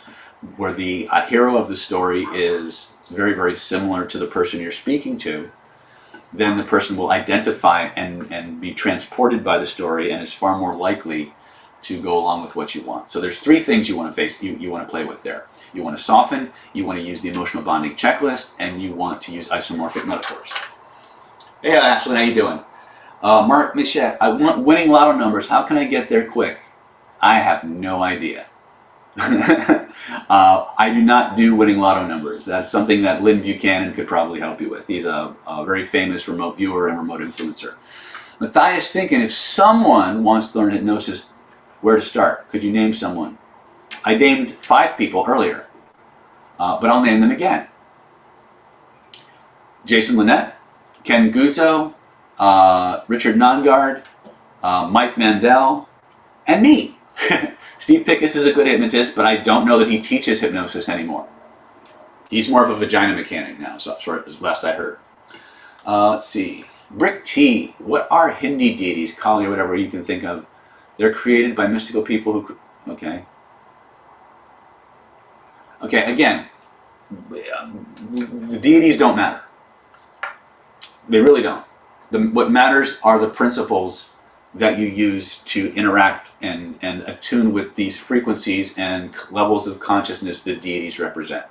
where the hero of the story is very, very similar to the person you're speaking to, then the person will identify and be transported by the story and is far more likely to go along with what you want. So there's three things you want to you want to play with there. You want to soften, you want to use the emotional bonding checklist, and you want to use isomorphic metaphors. Hey Ashley, how you doing? Mark Michette, I want winning lotto numbers. How can I get there quick? I have no idea. I do not do winning lotto numbers. That's something that Lynn Buchanan could probably help you with. He's a very famous remote viewer and remote influencer. Matthias Finken, if someone wants to learn hypnosis, where to start? Could you name someone? I named 5 people earlier, but I'll name them again. Jason Linett, Ken Guzzo, Richard Nongard, Mike Mandel, and me. Steve Pickus is a good hypnotist, but I don't know that he teaches hypnosis anymore. He's more of a vagina mechanic now, so that's last I heard. Let's see. Brick T, what are Hindi deities, Kali or whatever you can think of? They're created by mystical people who... Okay. Okay, again, the deities don't matter. They really don't. What matters are the principles that you use to interact and attune with these frequencies and levels of consciousness the deities represent.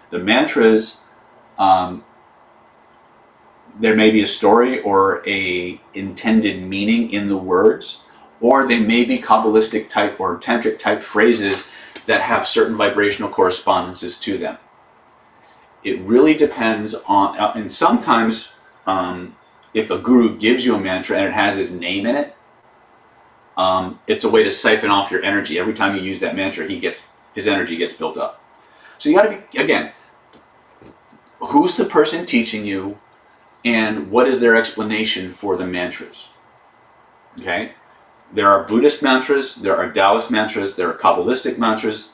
The mantras, there may be a story or a intended meaning in the words, or they may be Kabbalistic type or tantric type phrases that have certain vibrational correspondences to them. It really depends on, and sometimes if a guru gives you a mantra and it has his name in it, it's a way to siphon off your energy. Every time you use that mantra, his energy gets built up. So you got to be, again, who's the person teaching you and what is their explanation for the mantras? Okay? There are Buddhist mantras, there are Taoist mantras, there are Kabbalistic mantras.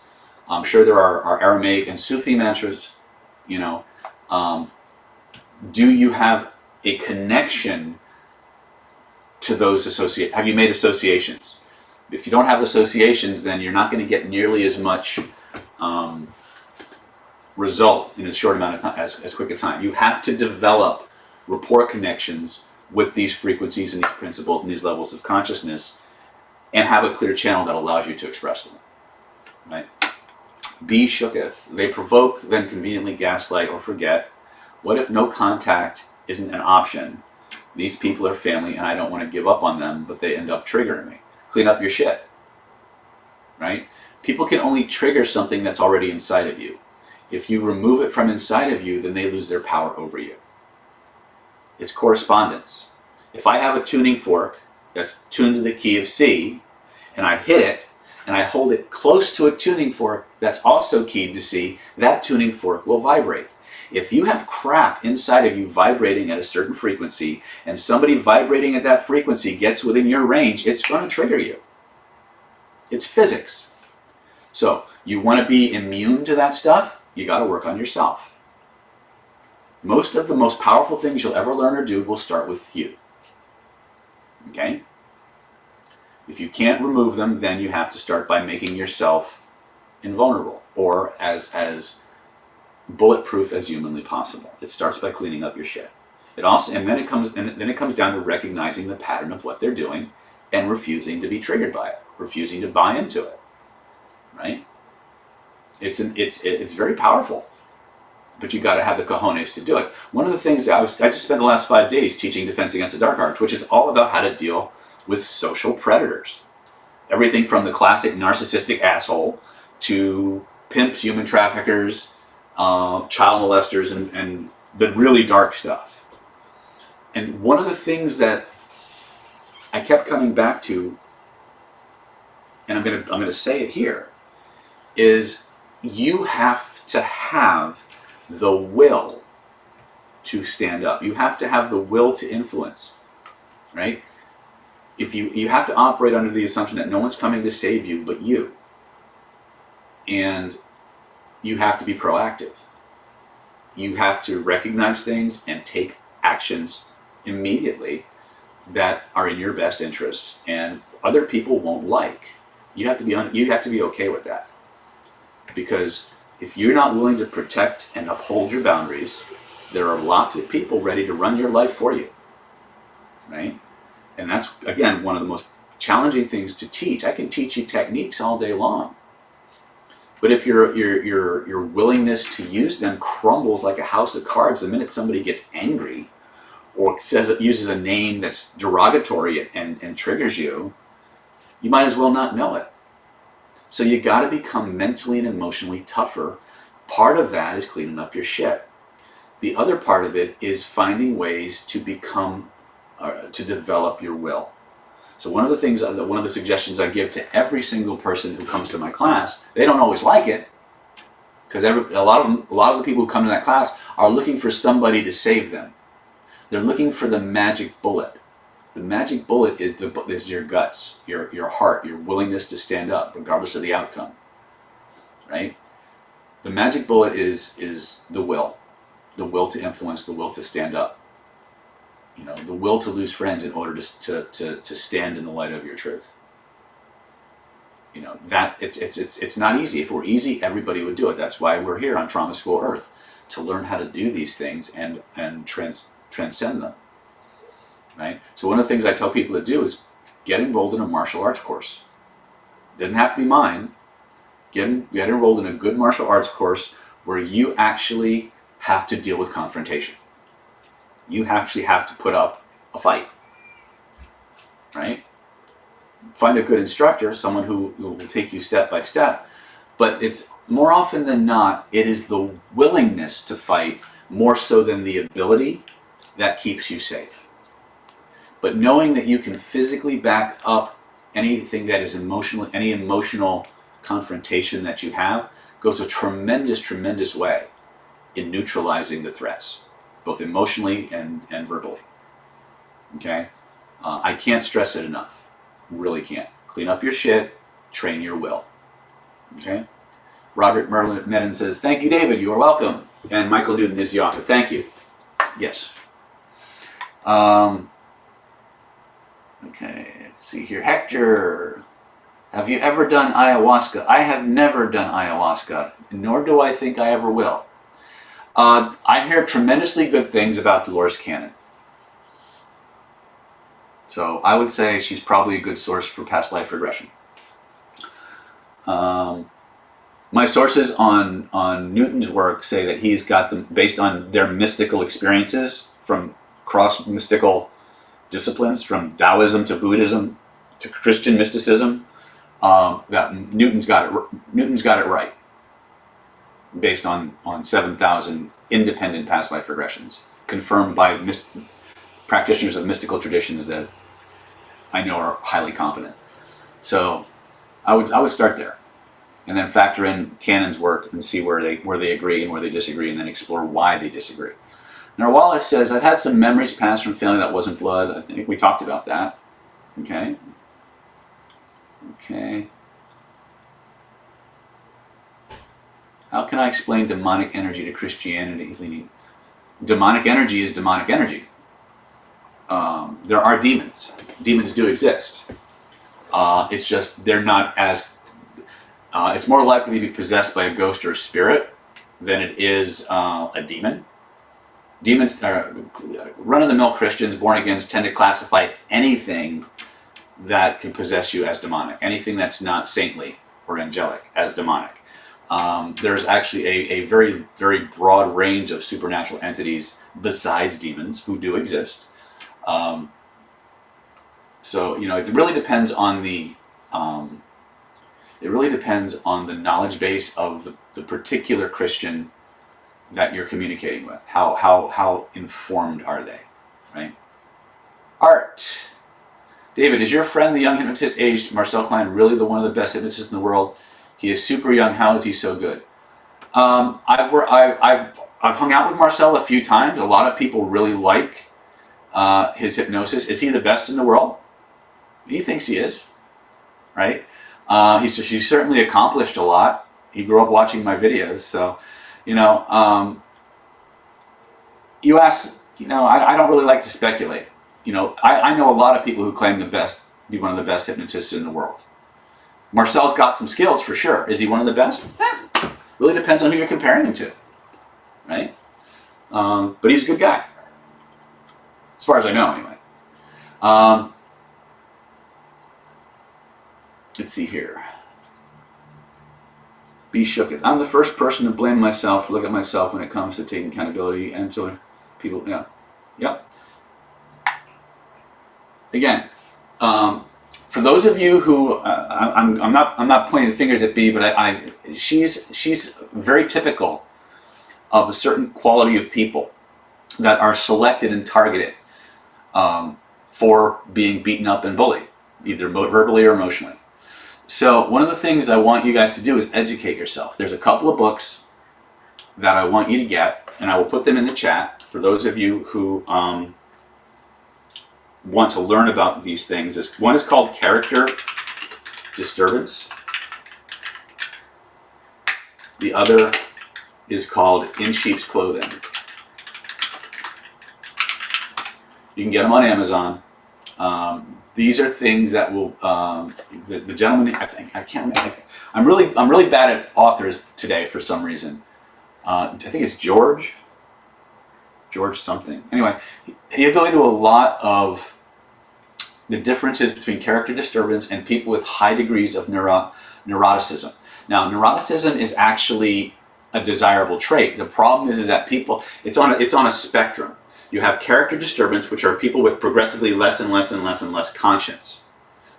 I'm sure there are Aramaic and Sufi mantras. You know, do you have a connection to those associations? Have you made associations? If you don't have associations, then you're not going to get nearly as much result in a short amount of time, as quick a time. You have to develop rapport connections with these frequencies and these principles and these levels of consciousness, and have a clear channel that allows you to express them. Right? B. Shooketh. They provoke, then conveniently gaslight or forget. What if no contact isn't an option? These people are family and I don't want to give up on them, but they end up triggering me. Clean up your shit. Right? People can only trigger something that's already inside of you. If you remove it from inside of you, then they lose their power over you. It's correspondence. If I have a tuning fork that's tuned to the key of C, and I hit it, and I hold it close to a tuning fork that's also keyed to C, that tuning fork will vibrate. If you have crap inside of you vibrating at a certain frequency, and somebody vibrating at that frequency gets within your range, it's going to trigger you. It's physics. So, you want to be immune to that stuff, you got to work on yourself. Most of the most powerful things you'll ever learn or do will start with you. Okay? If you can't remove them, then you have to start by making yourself invulnerable, or as bulletproof as humanly possible. It starts by cleaning up your shit. Then it comes down to recognizing the pattern of what they're doing and refusing to be triggered by it, refusing to buy into it. Right? It's very powerful. But you got to have the cojones to do it. One of the things I just spent the last 5 days teaching Defense Against the Dark Arts, which is all about how to deal with social predators. Everything from the classic narcissistic asshole to pimps, human traffickers, child molesters, and the really dark stuff. And one of the things that I kept coming back to, and I'm gonna say it here, is you have to have the will to stand up. You have to have the will to influence, right? If you have to operate under the assumption that no one's coming to save you but you. And you have to be proactive. You have to recognize things and take actions immediately that are in your best interests and other people won't like. You have to be okay with that. Because if you're not willing to protect and uphold your boundaries, There are lots of people ready to run your life for you, right? And that's, again, one of the most challenging things to teach. I can teach you techniques all day long, but if your willingness to use them crumbles like a house of cards the minute somebody gets angry or uses a name that's derogatory and triggers you, you might as well not know it. So you got to become mentally and emotionally tougher. Part of that is cleaning up your shit. The other part of it is finding ways to to develop your will. So one of the suggestions I give to every single person who comes to my class, they don't always like it, because a lot of the people who come to that class are looking for somebody to save them. They're looking for the magic bullet. The magic bullet is your guts, your heart, your willingness to stand up, regardless of the outcome. Right? The magic bullet is the will to influence, the will to stand up. The will to lose friends in order to stand in the light of your truth. That it's not easy. If it were easy, everybody would do it. That's why we're here on Trauma School Earth, to learn how to do these things and transcend them. Right? So one of the things I tell people to do is get enrolled in a martial arts course. It doesn't have to be mine. Get enrolled in a good martial arts course where you actually have to deal with confrontation. You actually have to put up a fight. Right? Find a good instructor, someone who will take you step by step. But it's more often than not, it is the willingness to fight more so than the ability that keeps you safe. But knowing that you can physically back up anything that is emotional, any emotional confrontation that you have, goes a tremendous, tremendous way in neutralizing the threats, both emotionally and verbally. Okay? I can't stress it enough. Really can't. Clean up your shit, train your will. Okay? Robert Medin says, thank you, David, you are welcome. And Michael Newton is the author. Thank you. Yes. Okay, let's see here. Hector, have you ever done ayahuasca? I have never done ayahuasca, nor do I think I ever will. I hear tremendously good things about Dolores Cannon. So I would say she's probably a good source for past life regression. My sources on Newton's work say that he's got them based on their mystical experiences from cross-mystical disciplines, from Taoism to Buddhism to Christian mysticism. That Newton's got it right, based on 7,000 independent past life regressions, confirmed by practitioners of mystical traditions that I know are highly competent. So I would start there, and then factor in Cannon's work and see where they agree and where they disagree, and then explore why they disagree. Now, Wallace says, I've had some memories passed from feeling that wasn't blood. I think we talked about that. Okay. How can I explain demonic energy to Christianity? Demonic energy is demonic energy. There are demons. Demons do exist. It's just they're not as... it's more likely to be possessed by a ghost or a spirit than it is a demon. Demons, run-of-the-mill Christians, born-agains, tend to classify anything that can possess you as demonic. Anything that's not saintly or angelic as demonic. There's actually a very, very broad range of supernatural entities besides demons who do exist. So, it really depends on the knowledge base of the particular Christian that you're communicating with. How informed are they, right? Art. David, is your friend, the young hypnotist aged Marcel Klein, really one of the best hypnotists in the world? He is super young. How is he so good? I've hung out with Marcel a few times. A lot of people really like his hypnosis. Is he the best in the world? He thinks he is, right? He's certainly accomplished a lot. He grew up watching my videos, so you ask. I don't really like to speculate. I know a lot of people who claim be one of the best hypnotists in the world. Marcel's got some skills for sure. Is he one of the best? Really depends on who you're comparing him to, right? But he's a good guy, as far as I know, anyway. Let's see here. Be shooketh. I'm the first person to blame myself, to look at myself when it comes to taking accountability, and so people, yeah, yep. Again, for those of you who I'm not pointing the fingers at B, but she's very typical of a certain quality of people that are selected and targeted for being beaten up and bullied, either verbally or emotionally. So one of the things I want you guys to do is educate yourself. There's a couple of books that I want you to get, and I will put them in the chat for those of you who want to learn about these things. One is called Character Disturbance. The other is called In Sheep's Clothing. You can get them on Amazon. These are things that will the gentleman, I'm really bad at authors today for some reason. I think it's George something. Anyway, he'll go into a lot of the differences between character disturbance and people with high degrees of neuroticism. Now, neuroticism is actually a desirable trait. The problem is that people, it's on a spectrum. You have character disturbance, which are people with progressively less and less conscience.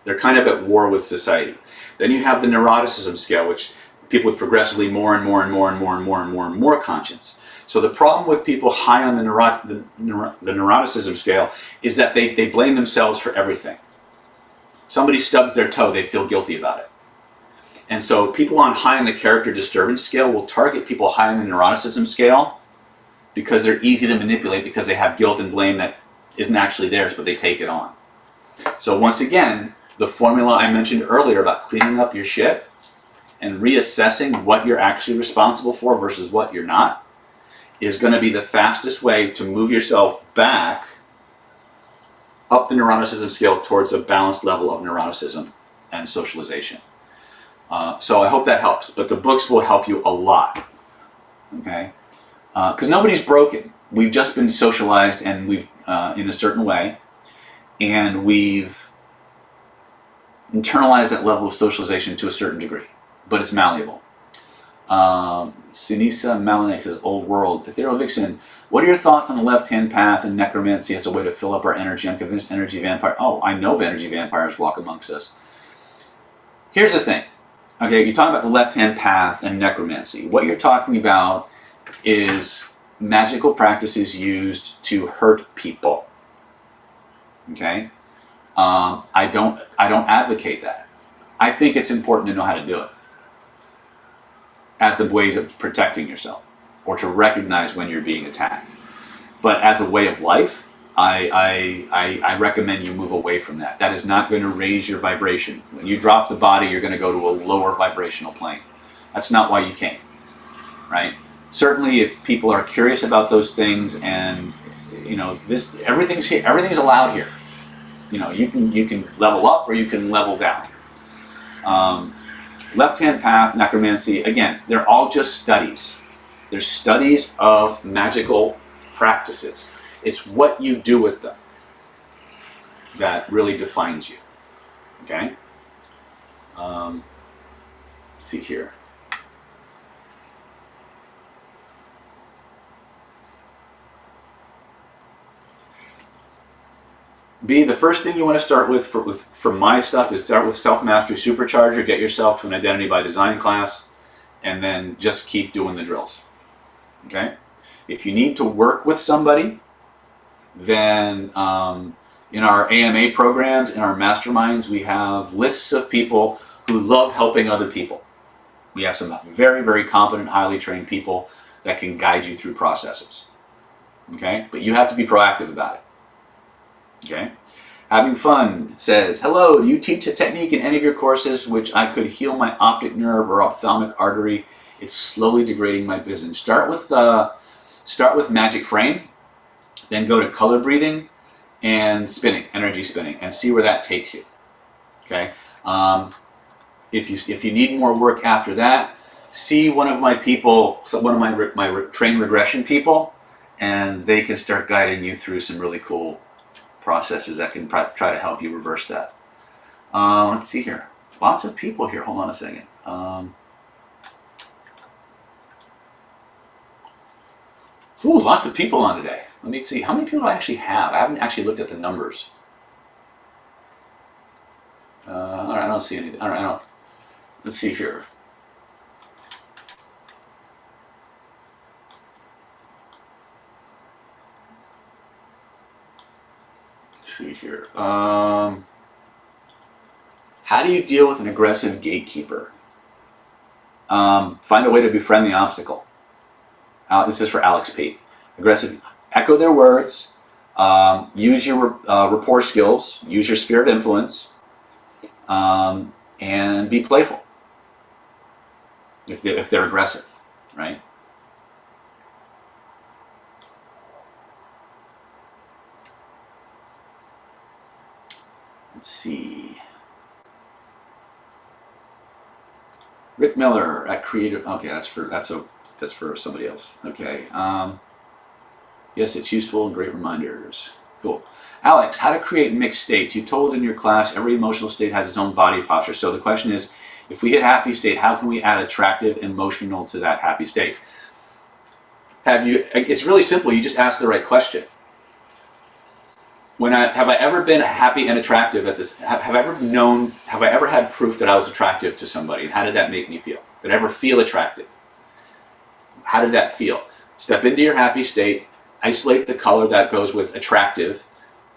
They're kind of at war with society. Then you have the neuroticism scale, which people with progressively more conscience. So the problem with people high on the neuroticism scale is that they blame themselves for everything. Somebody stubs their toe, they feel guilty about it. And so people high on the character disturbance scale will target people high on the neuroticism scale because they're easy to manipulate, because they have guilt and blame that isn't actually theirs, but they take it on. So once again, the formula I mentioned earlier about cleaning up your shit and reassessing what you're actually responsible for versus what you're not is going to be the fastest way to move yourself back up the neuroticism scale towards a balanced level of neuroticism and socialization. So I hope that helps, but the books will help you a lot, okay? Because nobody's broken. We've just been socialized and we've in a certain way, and we've internalized that level of socialization to a certain degree, but it's malleable. Sinisa Malinek says, Old World. Ethereal Vixen, what are your thoughts on the left-hand path and necromancy as a way to fill up our energy? I'm convinced energy vampire. Oh, I know energy vampires walk amongst us. Here's the thing. Okay, you're talking about the left-hand path and necromancy. What you're talking about is magical practices used to hurt people. Okay, I don't advocate that. I think it's important to know how to do it as a ways of protecting yourself or to recognize when you're being attacked. But as a way of life, I recommend you move away from that. That is not going to raise your vibration. When you drop the body, you're going to go to a lower vibrational plane. That's not why you came, right? Certainly, if people are curious about those things, and you know, everything's here, everything's allowed here. You know, you can level up or you can level down. Left-hand path, necromancy, again, they're all just studies. They're studies of magical practices. It's what you do with them that really defines you. Okay? Let's see here. B, the first thing you want to start with for my stuff is start with Self-Mastery Supercharger, get yourself to an Identity by Design class, and then just keep doing the drills. Okay? If you need to work with somebody, then in our AMA programs, in our masterminds, we have lists of people who love helping other people. We have some very, very competent, highly trained people that can guide you through processes. Okay? But you have to be proactive about it. Okay? Having Fun says, hello, do you teach a technique in any of your courses which I could heal my optic nerve or ophthalmic artery? It's slowly degrading my vision. Start with Magic Frame, then go to color breathing and spinning, energy spinning, and see where that takes you. Okay? If you need more work after that, see one of my people, one of my trained regression people, and they can start guiding you through some really cool processes that can try to help you reverse that. Let's see here. Lots of people here. Hold on a second. Ooh, lots of people on today. Let me see. How many people do I actually have? I haven't actually looked at the numbers. All right, I don't see anything. All right, I don't. Let's see here. Let's see here. How do you deal with an aggressive gatekeeper? Find a way to befriend the obstacle. This is for Alex P. Aggressive. Echo their words. Use your rapport skills. Use your sphere of influence. And be playful. If they're aggressive, right? Let's see. Rick Miller at Creative. Okay, that's for somebody else. Okay. Yes, it's useful and great reminders. Cool. Alex, how to create mixed states. You told in your class every emotional state has its own body posture. So the question is, if we hit happy state, how can we add attractive emotional to that happy state? It's really simple. You just ask the right question. Have I ever been happy and attractive at this? Have I ever had proof that I was attractive to somebody? And how did that make me feel? Did I ever feel attractive? How did that feel? Step into your happy state, isolate the color that goes with attractive,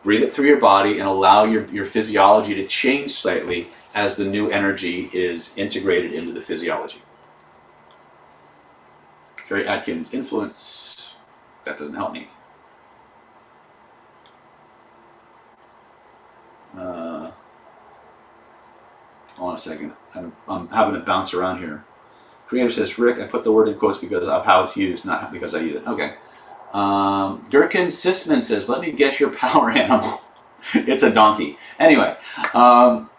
breathe it through your body, and allow your physiology to change slightly as the new energy is integrated into the physiology. Gary Atkins, influence. That doesn't help me. Hold on a second. I'm having to bounce around here. Creative says, Rick, I put the word in quotes because of how it's used, not because I use it. Okay. Gherkin Sisman says, let me guess your power animal. It's a donkey. Anyway,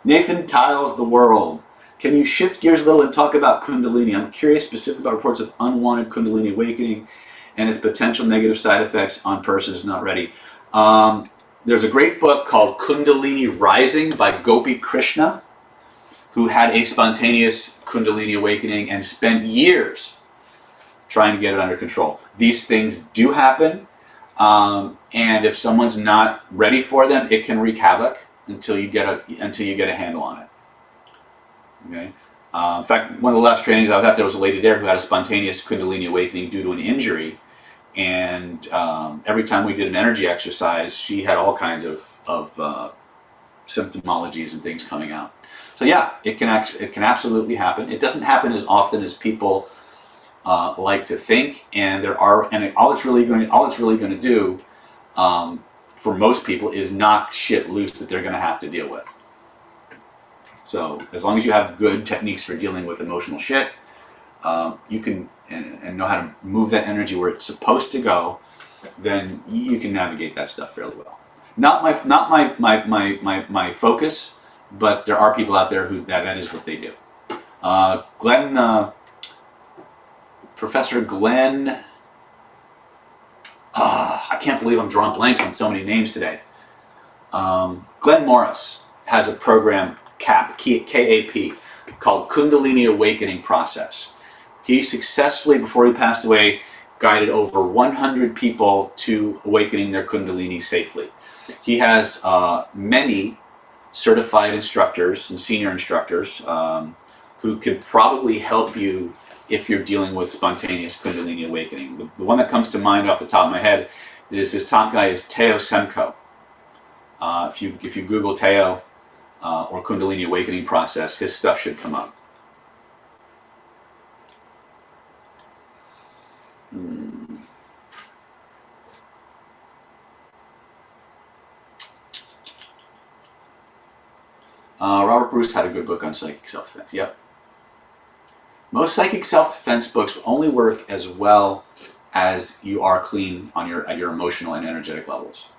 Nathan Tiles the World. Can you shift gears a little and talk about Kundalini? I'm curious specifically about reports of unwanted Kundalini awakening and its potential negative side effects on persons not ready. There's a great book called Kundalini Rising by Gopi Krishna, who had a spontaneous Kundalini awakening and spent years trying to get it under control. These things do happen, and if someone's not ready for them, it can wreak havoc until you get a handle on it. Okay. In fact, one of the last trainings I was at, there was a lady there who had a spontaneous Kundalini awakening due to an injury, and every time we did an energy exercise, she had all kinds of symptomologies and things coming out. So yeah, it can absolutely happen. It doesn't happen as often as people like to think, and all it's really going to do for most people is knock shit loose that they're going to have to deal with. So as long as you have good techniques for dealing with emotional shit, you can and know how to move that energy where it's supposed to go, then you can navigate that stuff fairly well. Not my focus, but there are people out there who that is what they do. Professor Glenn, I can't believe I'm drawing blanks on so many names today. Glenn Morris has a program, KAP, called Kundalini Awakening Process. He successfully, before he passed away, guided over 100 people to awakening their Kundalini safely. He has many certified instructors and senior instructors who could probably help you if you're dealing with spontaneous Kundalini awakening. The one that comes to mind off the top of my head is his top guy is Teo Semko. If you Google Teo or Kundalini awakening process, his stuff should come up. Robert Bruce had a good book on psychic self-defense. Yep. Most psychic self-defense books only work as well as you are clean at your emotional and energetic levels.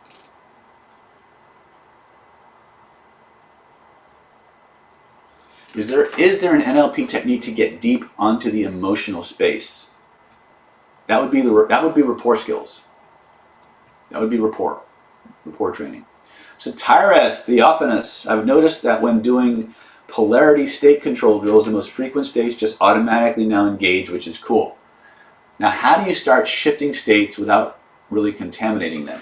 Is there an NLP technique to get deep onto the emotional space? That would be rapport skills. That would be rapport training. So Tyrus Theophanes, I've noticed that when doing polarity state control drills, the most frequent states just automatically now engage, which is cool. Now, how do you start shifting states without really contaminating them?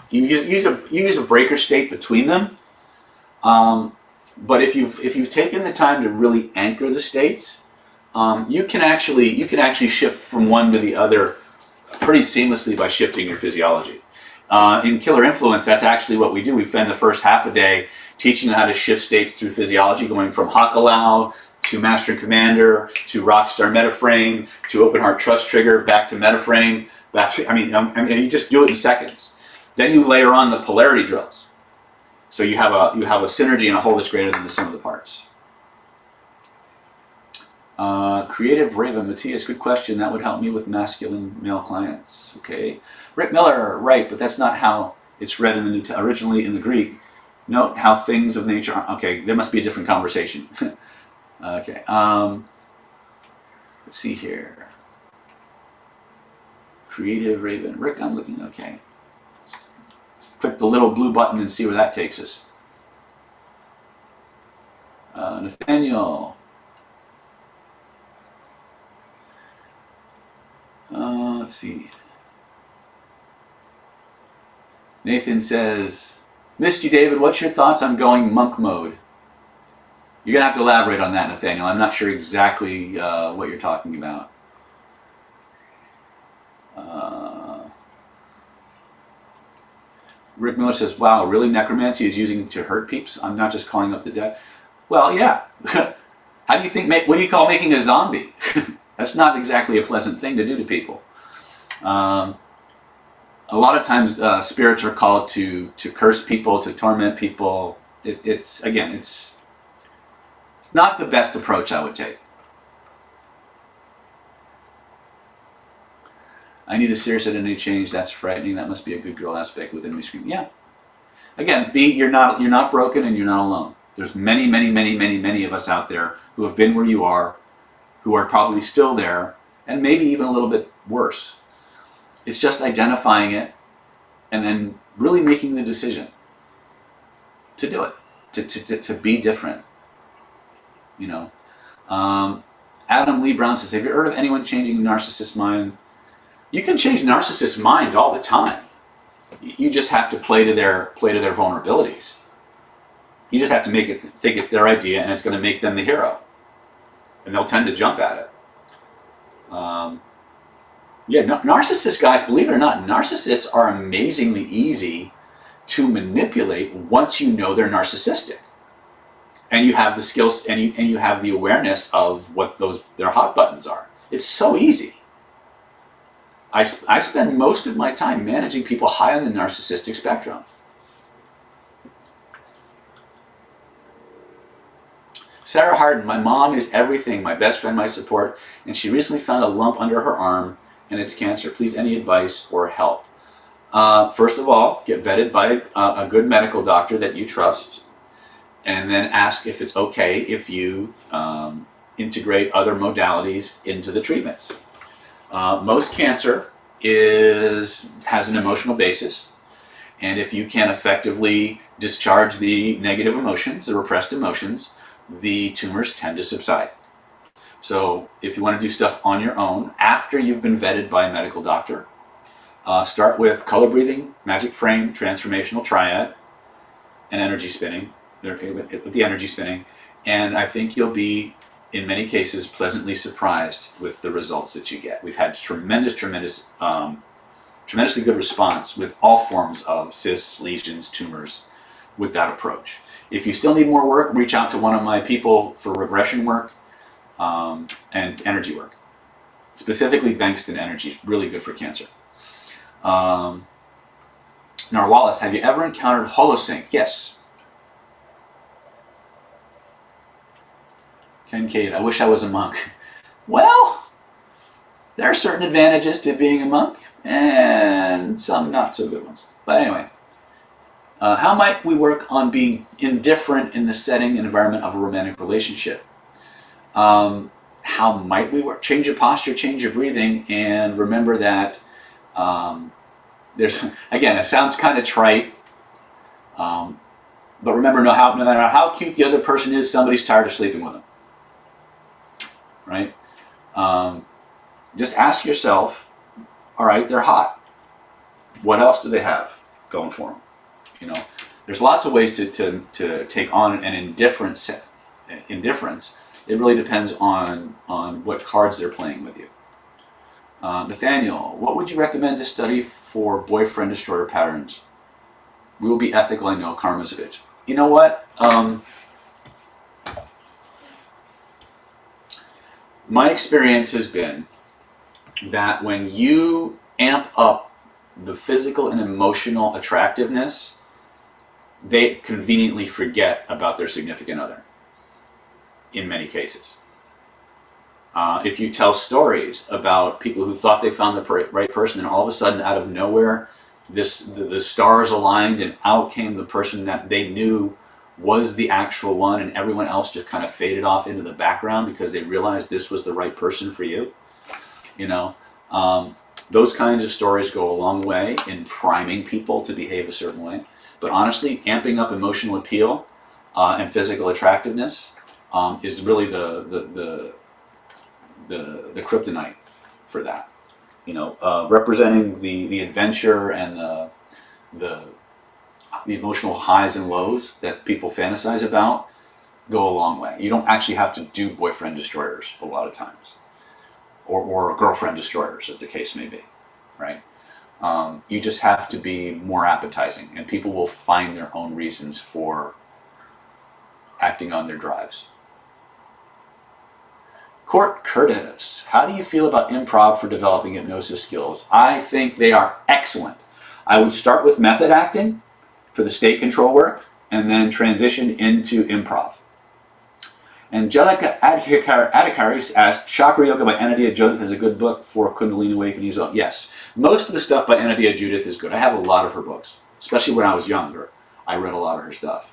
You use a breaker state between them, but if you've taken the time to really anchor the states, you can actually shift from one to the other pretty seamlessly by shifting your physiology. In Killer Influence, that's actually what we do. We spend the first half a day teaching you how to shift states through physiology, going from Hakalau to Master and Commander to Rockstar Metaframe to Open Heart Trust Trigger, back to Metaframe. Back to, I mean, you just do it in seconds. Then you layer on the polarity drills, so you have a synergy and a whole that's greater than the sum of the parts. Creative Raven, Matthias, good question. That would help me with masculine male clients. Okay, Rick Miller, right, but that's not how it's read in the originally in the Greek. Note how things of nature are. Okay, there must be a different conversation. Okay, let's see here. Creative Raven, Rick, I'm looking. Okay, let's click the little blue button and see where that takes us. Nathaniel. Let's see. Nathan says, missed you, David. What's your thoughts on going monk mode? You're going to have to elaborate on that, Nathaniel. I'm not sure exactly what you're talking about. Rick Miller says, wow, really necromancy is using to hurt peeps? I'm not just calling up the dead. Well, yeah. How do you think, what do you call making a zombie? That's not exactly a pleasant thing to do to people. A lot of times spirits are called to curse people, to torment people. It's not the best approach I would take. I need a serious identity change. That's frightening. That must be a good girl aspect within me. Scream. Yeah. Again, you're not broken and you're not alone. There's many, many, many, many, many of us out there who have been where you are, who are probably still there, and maybe even a little bit worse. It's just identifying it and then really making the decision to do it, to be different. You know, Adam Lee Brown says, have you heard of anyone changing narcissist mind? You can change narcissist minds all the time. You just have to play to their vulnerabilities. You just have to make it think it's their idea and it's going to make them the hero. And they'll tend to jump at it. Narcissist guys, believe it or not, narcissists are amazingly easy to manipulate once you know they're narcissistic. And you have the skills and you have the awareness of what their hot buttons are. It's so easy. I spend most of my time managing people high on the narcissistic spectrum. Sarah Harden, my mom is everything, my best friend, my support, and she recently found a lump under her arm and it's cancer. Please, any advice or help? First of all, get vetted by a good medical doctor that you trust, and then ask if it's okay if you integrate other modalities into the treatments. Most cancer has an emotional basis, and if you can effectively discharge the negative emotions, the repressed emotions, the tumors tend to subside. So if you want to do stuff on your own, after you've been vetted by a medical doctor, start with color breathing, magic frame, transformational triad, and energy spinning, with the energy spinning, and I think you'll be, in many cases, pleasantly surprised with the results that you get. We've had tremendously good response with all forms of cysts, lesions, tumors with that approach. If you still need more work, reach out to one of my people for regression work and energy work. Specifically, Bankston Energy is really good for cancer. Narwalis, have you ever encountered Holosync? Yes. Ken Cade, I wish I was a monk. Well, there are certain advantages to being a monk and some not so good ones. But anyway, how might we work on being indifferent in the setting and environment of a romantic relationship? How might we work? Change your posture, change your breathing, and remember that there's, again, it sounds kind of trite, but remember, no matter how cute the other person is, somebody's tired of sleeping with them, right? Just ask yourself, all right, they're hot. What else do they have going for them? You know, there's lots of ways to take on an indifference. It really depends on what cards they're playing with you. Nathaniel, what would you recommend to study for boyfriend destroyer patterns? We will be ethical, I know, Karmazovic. You know what? My experience has been that when you amp up the physical and emotional attractiveness, they conveniently forget about their significant other, in many cases. If you tell stories about people who thought they found the right person, and all of a sudden, out of nowhere, the stars aligned, and out came the person that they knew was the actual one, and everyone else just kind of faded off into the background because they realized this was the right person for you. You know, those kinds of stories go a long way in priming people to behave a certain way. But honestly, amping up emotional appeal and physical attractiveness is really the kryptonite for that. You know, representing the adventure and the emotional highs and lows that people fantasize about go a long way. You don't actually have to do boyfriend destroyers a lot of times, or girlfriend destroyers, as the case may be, right? You just have to be more appetizing, and people will find their own reasons for acting on their drives. Court Curtis, how do you feel about improv for developing hypnosis skills? I think they are excellent. I would start with method acting for the state control work, and then transition into improv. Angelica Adhikaris asked, Chakra Yoga by Anadea Judith is a good book for Kundalini Awakening as well. Yes, most of the stuff by Anadea Judith is good. I have a lot of her books, especially when I was younger. I read a lot of her stuff.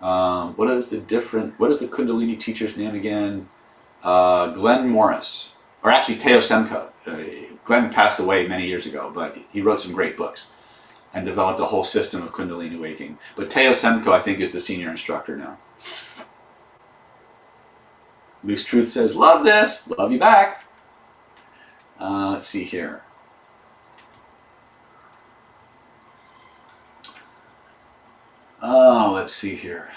What is the Kundalini teacher's name again? Glenn Morris, or actually Teo Semko. Glenn passed away many years ago, but he wrote some great books and developed a whole system of Kundalini Awakening. But Teo Semko, I think, is the senior instructor now. Loose Truth says, love this, love you back. Let's see here. Oh, let's see here.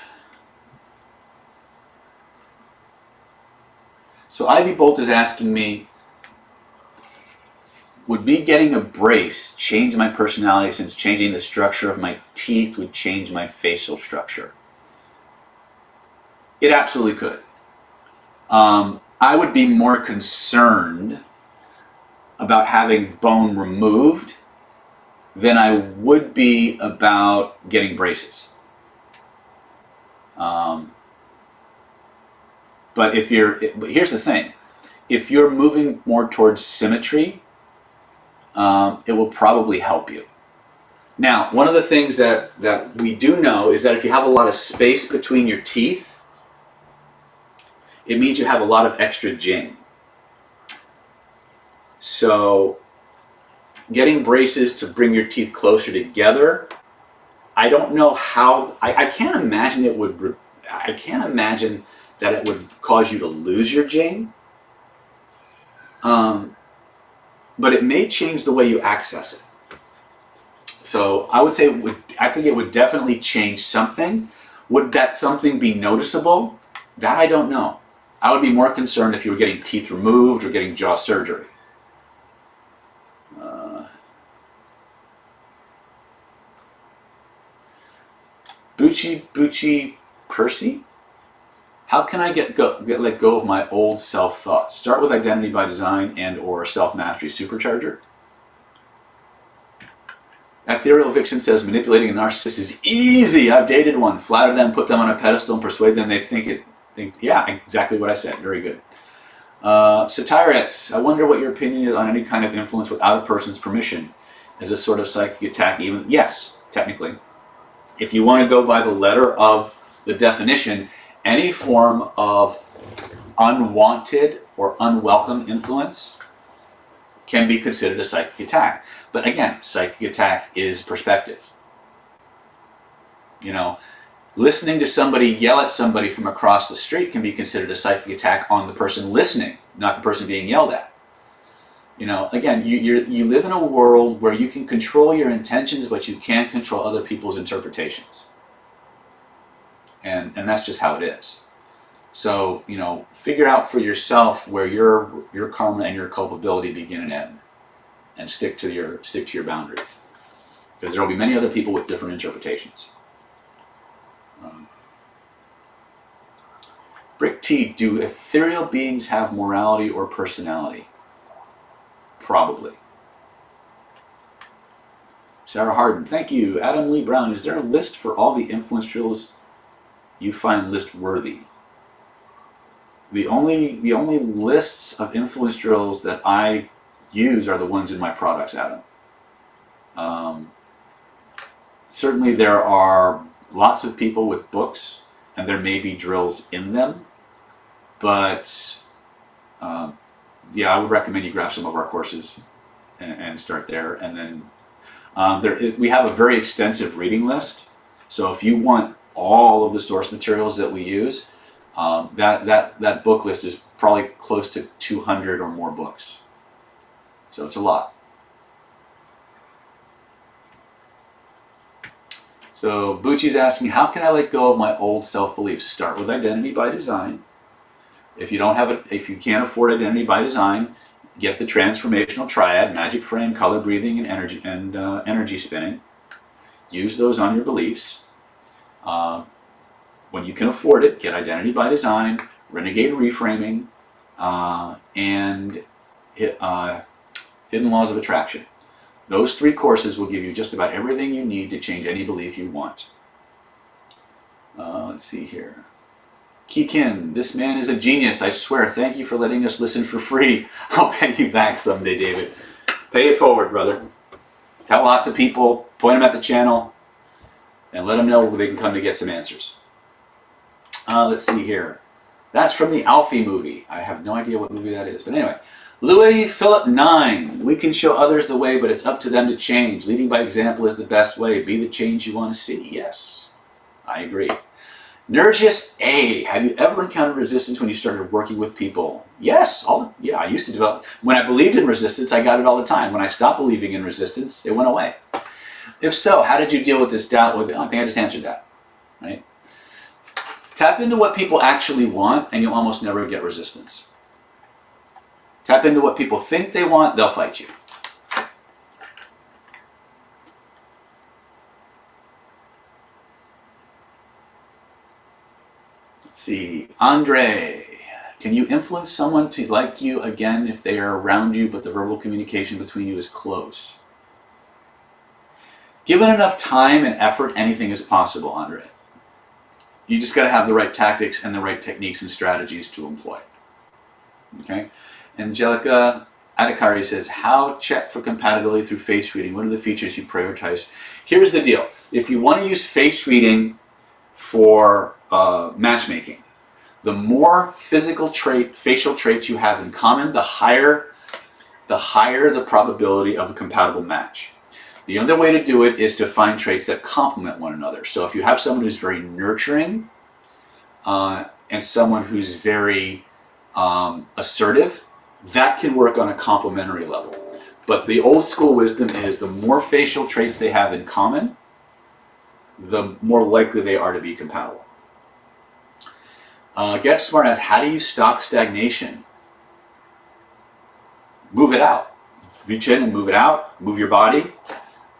So Ivy Bolt is asking me, would me getting a brace change my personality since changing the structure of my teeth would change my facial structure? It absolutely could. I would be more concerned about having bone removed than I would be about getting braces. But here's the thing, if you're moving more towards symmetry, it will probably help you. Now, one of the things that we do know is that if you have a lot of space between your teeth, it means you have a lot of extra jing. So getting braces to bring your teeth closer together, I don't know how, I can't imagine that it would cause you to lose your jing. But it may change the way you access it. So I would say I think it would definitely change something. Would that something be noticeable? That I don't know. I would be more concerned if you were getting teeth removed or getting jaw surgery. Bucci Percy? How can I let go of my old self-thoughts? Start with Identity by Design and or Self-Mastery Supercharger. Ethereal Vixen says, manipulating a narcissist is easy. I've dated one. Flatter them, put them on a pedestal, and persuade them they think yeah, exactly what I said. Very good. Satyrix, I wonder what your opinion is on any kind of influence without a person's permission. Is a sort of psychic attack even? Yes, technically. If you want to go by the letter of the definition, any form of unwanted or unwelcome influence can be considered a psychic attack. But again, psychic attack is perspective. You know, listening to somebody yell at somebody from across the street can be considered a psychic attack on the person listening, not the person being yelled at. You know, again, you live in a world where you can control your intentions, but you can't control other people's interpretations. And that's just how it is. So, you know, figure out for yourself where your karma and your culpability begin and end, and stick to your boundaries, because there will be many other people with different interpretations. Brick T, do ethereal beings have morality or personality? Probably. Sarah Harden, thank you. Adam Lee Brown, is there a list for all the influence drills you find list worthy? The only lists of influence drills that I use are the ones in my products, Adam. Certainly there are lots of people with books, and there may be drills in them, but yeah, I would recommend you grab some of our courses and start there. And then we have a very extensive reading list, so if you want all of the source materials that we use, that book list is probably close to 200 or more books. So it's a lot. So Bucci's asking, how can I let go of my old self-beliefs? Start with Identity by Design. If you can't afford Identity by Design, get the Transformational Triad, Magic Frame, Color Breathing, and Energy Spinning. Use those on your beliefs. When you can afford it, get Identity by Design, Renegade Reframing, and Hidden Laws of Attraction. Those 3 courses will give you just about everything you need to change any belief you want. Let's see here. Kikin, this man is a genius, I swear. Thank you for letting us listen for free. I'll pay you back someday, David. Pay it forward, brother. Tell lots of people, point them at the channel, and let them know where they can come to get some answers. Let's see here. That's from the Alfie movie. I have no idea what movie that is. But anyway, Louis Philip 9. We can show others the way, but it's up to them to change. Leading by example is the best way. Be the change you want to see. Yes, I agree. Nergius A. Have you ever encountered resistance when you started working with people? Yes. Yeah, I used to develop. When I believed in resistance, I got it all the time. When I stopped believing in resistance, it went away. If so, how did you deal with this doubt? I think I just answered that. Right? Tap into what people actually want, and you'll almost never get resistance. Tap into what people think they want, they'll fight you. Let's see. Andre, can you influence someone to like you again if they are around you, but the verbal communication between you is close? Given enough time and effort, anything is possible, Andre. You just got to have the right tactics and the right techniques and strategies to employ. Okay? Angelica Adhikari says, how check for compatibility through face reading? What are the features you prioritize? Here's the deal. If you want to use face reading for matchmaking, the more facial traits you have in common, the higher the probability of a compatible match. The other way to do it is to find traits that complement one another. So if you have someone who's very nurturing and someone who's very assertive, that can work on a complementary level. But the old school wisdom is the more facial traits they have in common, the more likely they are to be compatible. Get Smart asks, how do you stop stagnation? Move it out. Reach in and move it out. Move your body.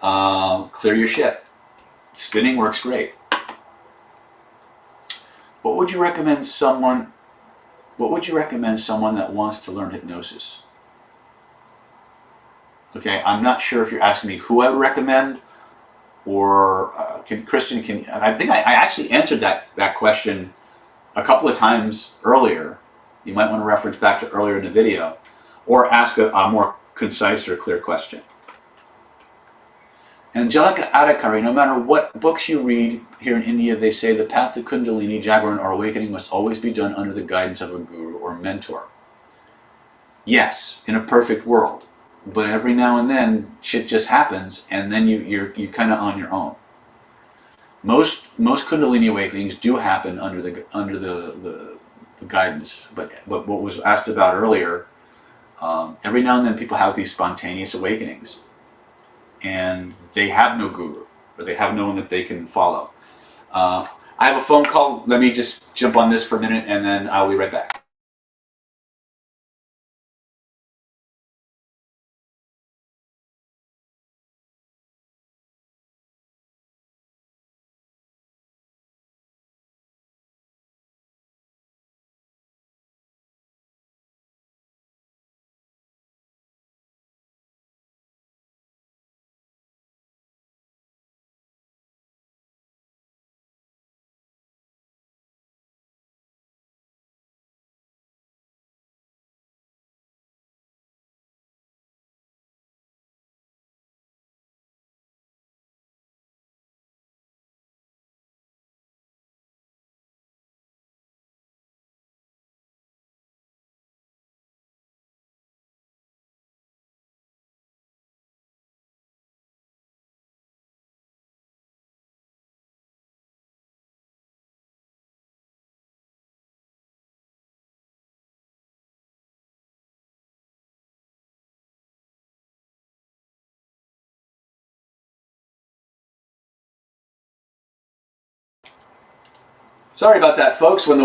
Clear your shit. Spinning works great. What would you recommend someone that wants to learn hypnosis? Okay, I'm not sure if you're asking me who I would recommend, or Christian, I think I actually answered that question a couple of times earlier. You might want to reference back to earlier in the video, or ask a more concise or clear question. Angelica Adhikari, no matter what books you read here in India, they say the path to Kundalini, Jaगran, or awakening must always be done under the guidance of a guru or mentor. Yes, in a perfect world. but every now and then shit just happens, and then you're kind of on your own. Most Kundalini awakenings do happen under the guidance, but what was asked about earlier, every now and then people have these spontaneous awakenings, and they have no guru, or they have no one that they can follow. I have a phone call. Let me just jump on this for a minute, and then I'll be right back. Sorry about that, folks. When the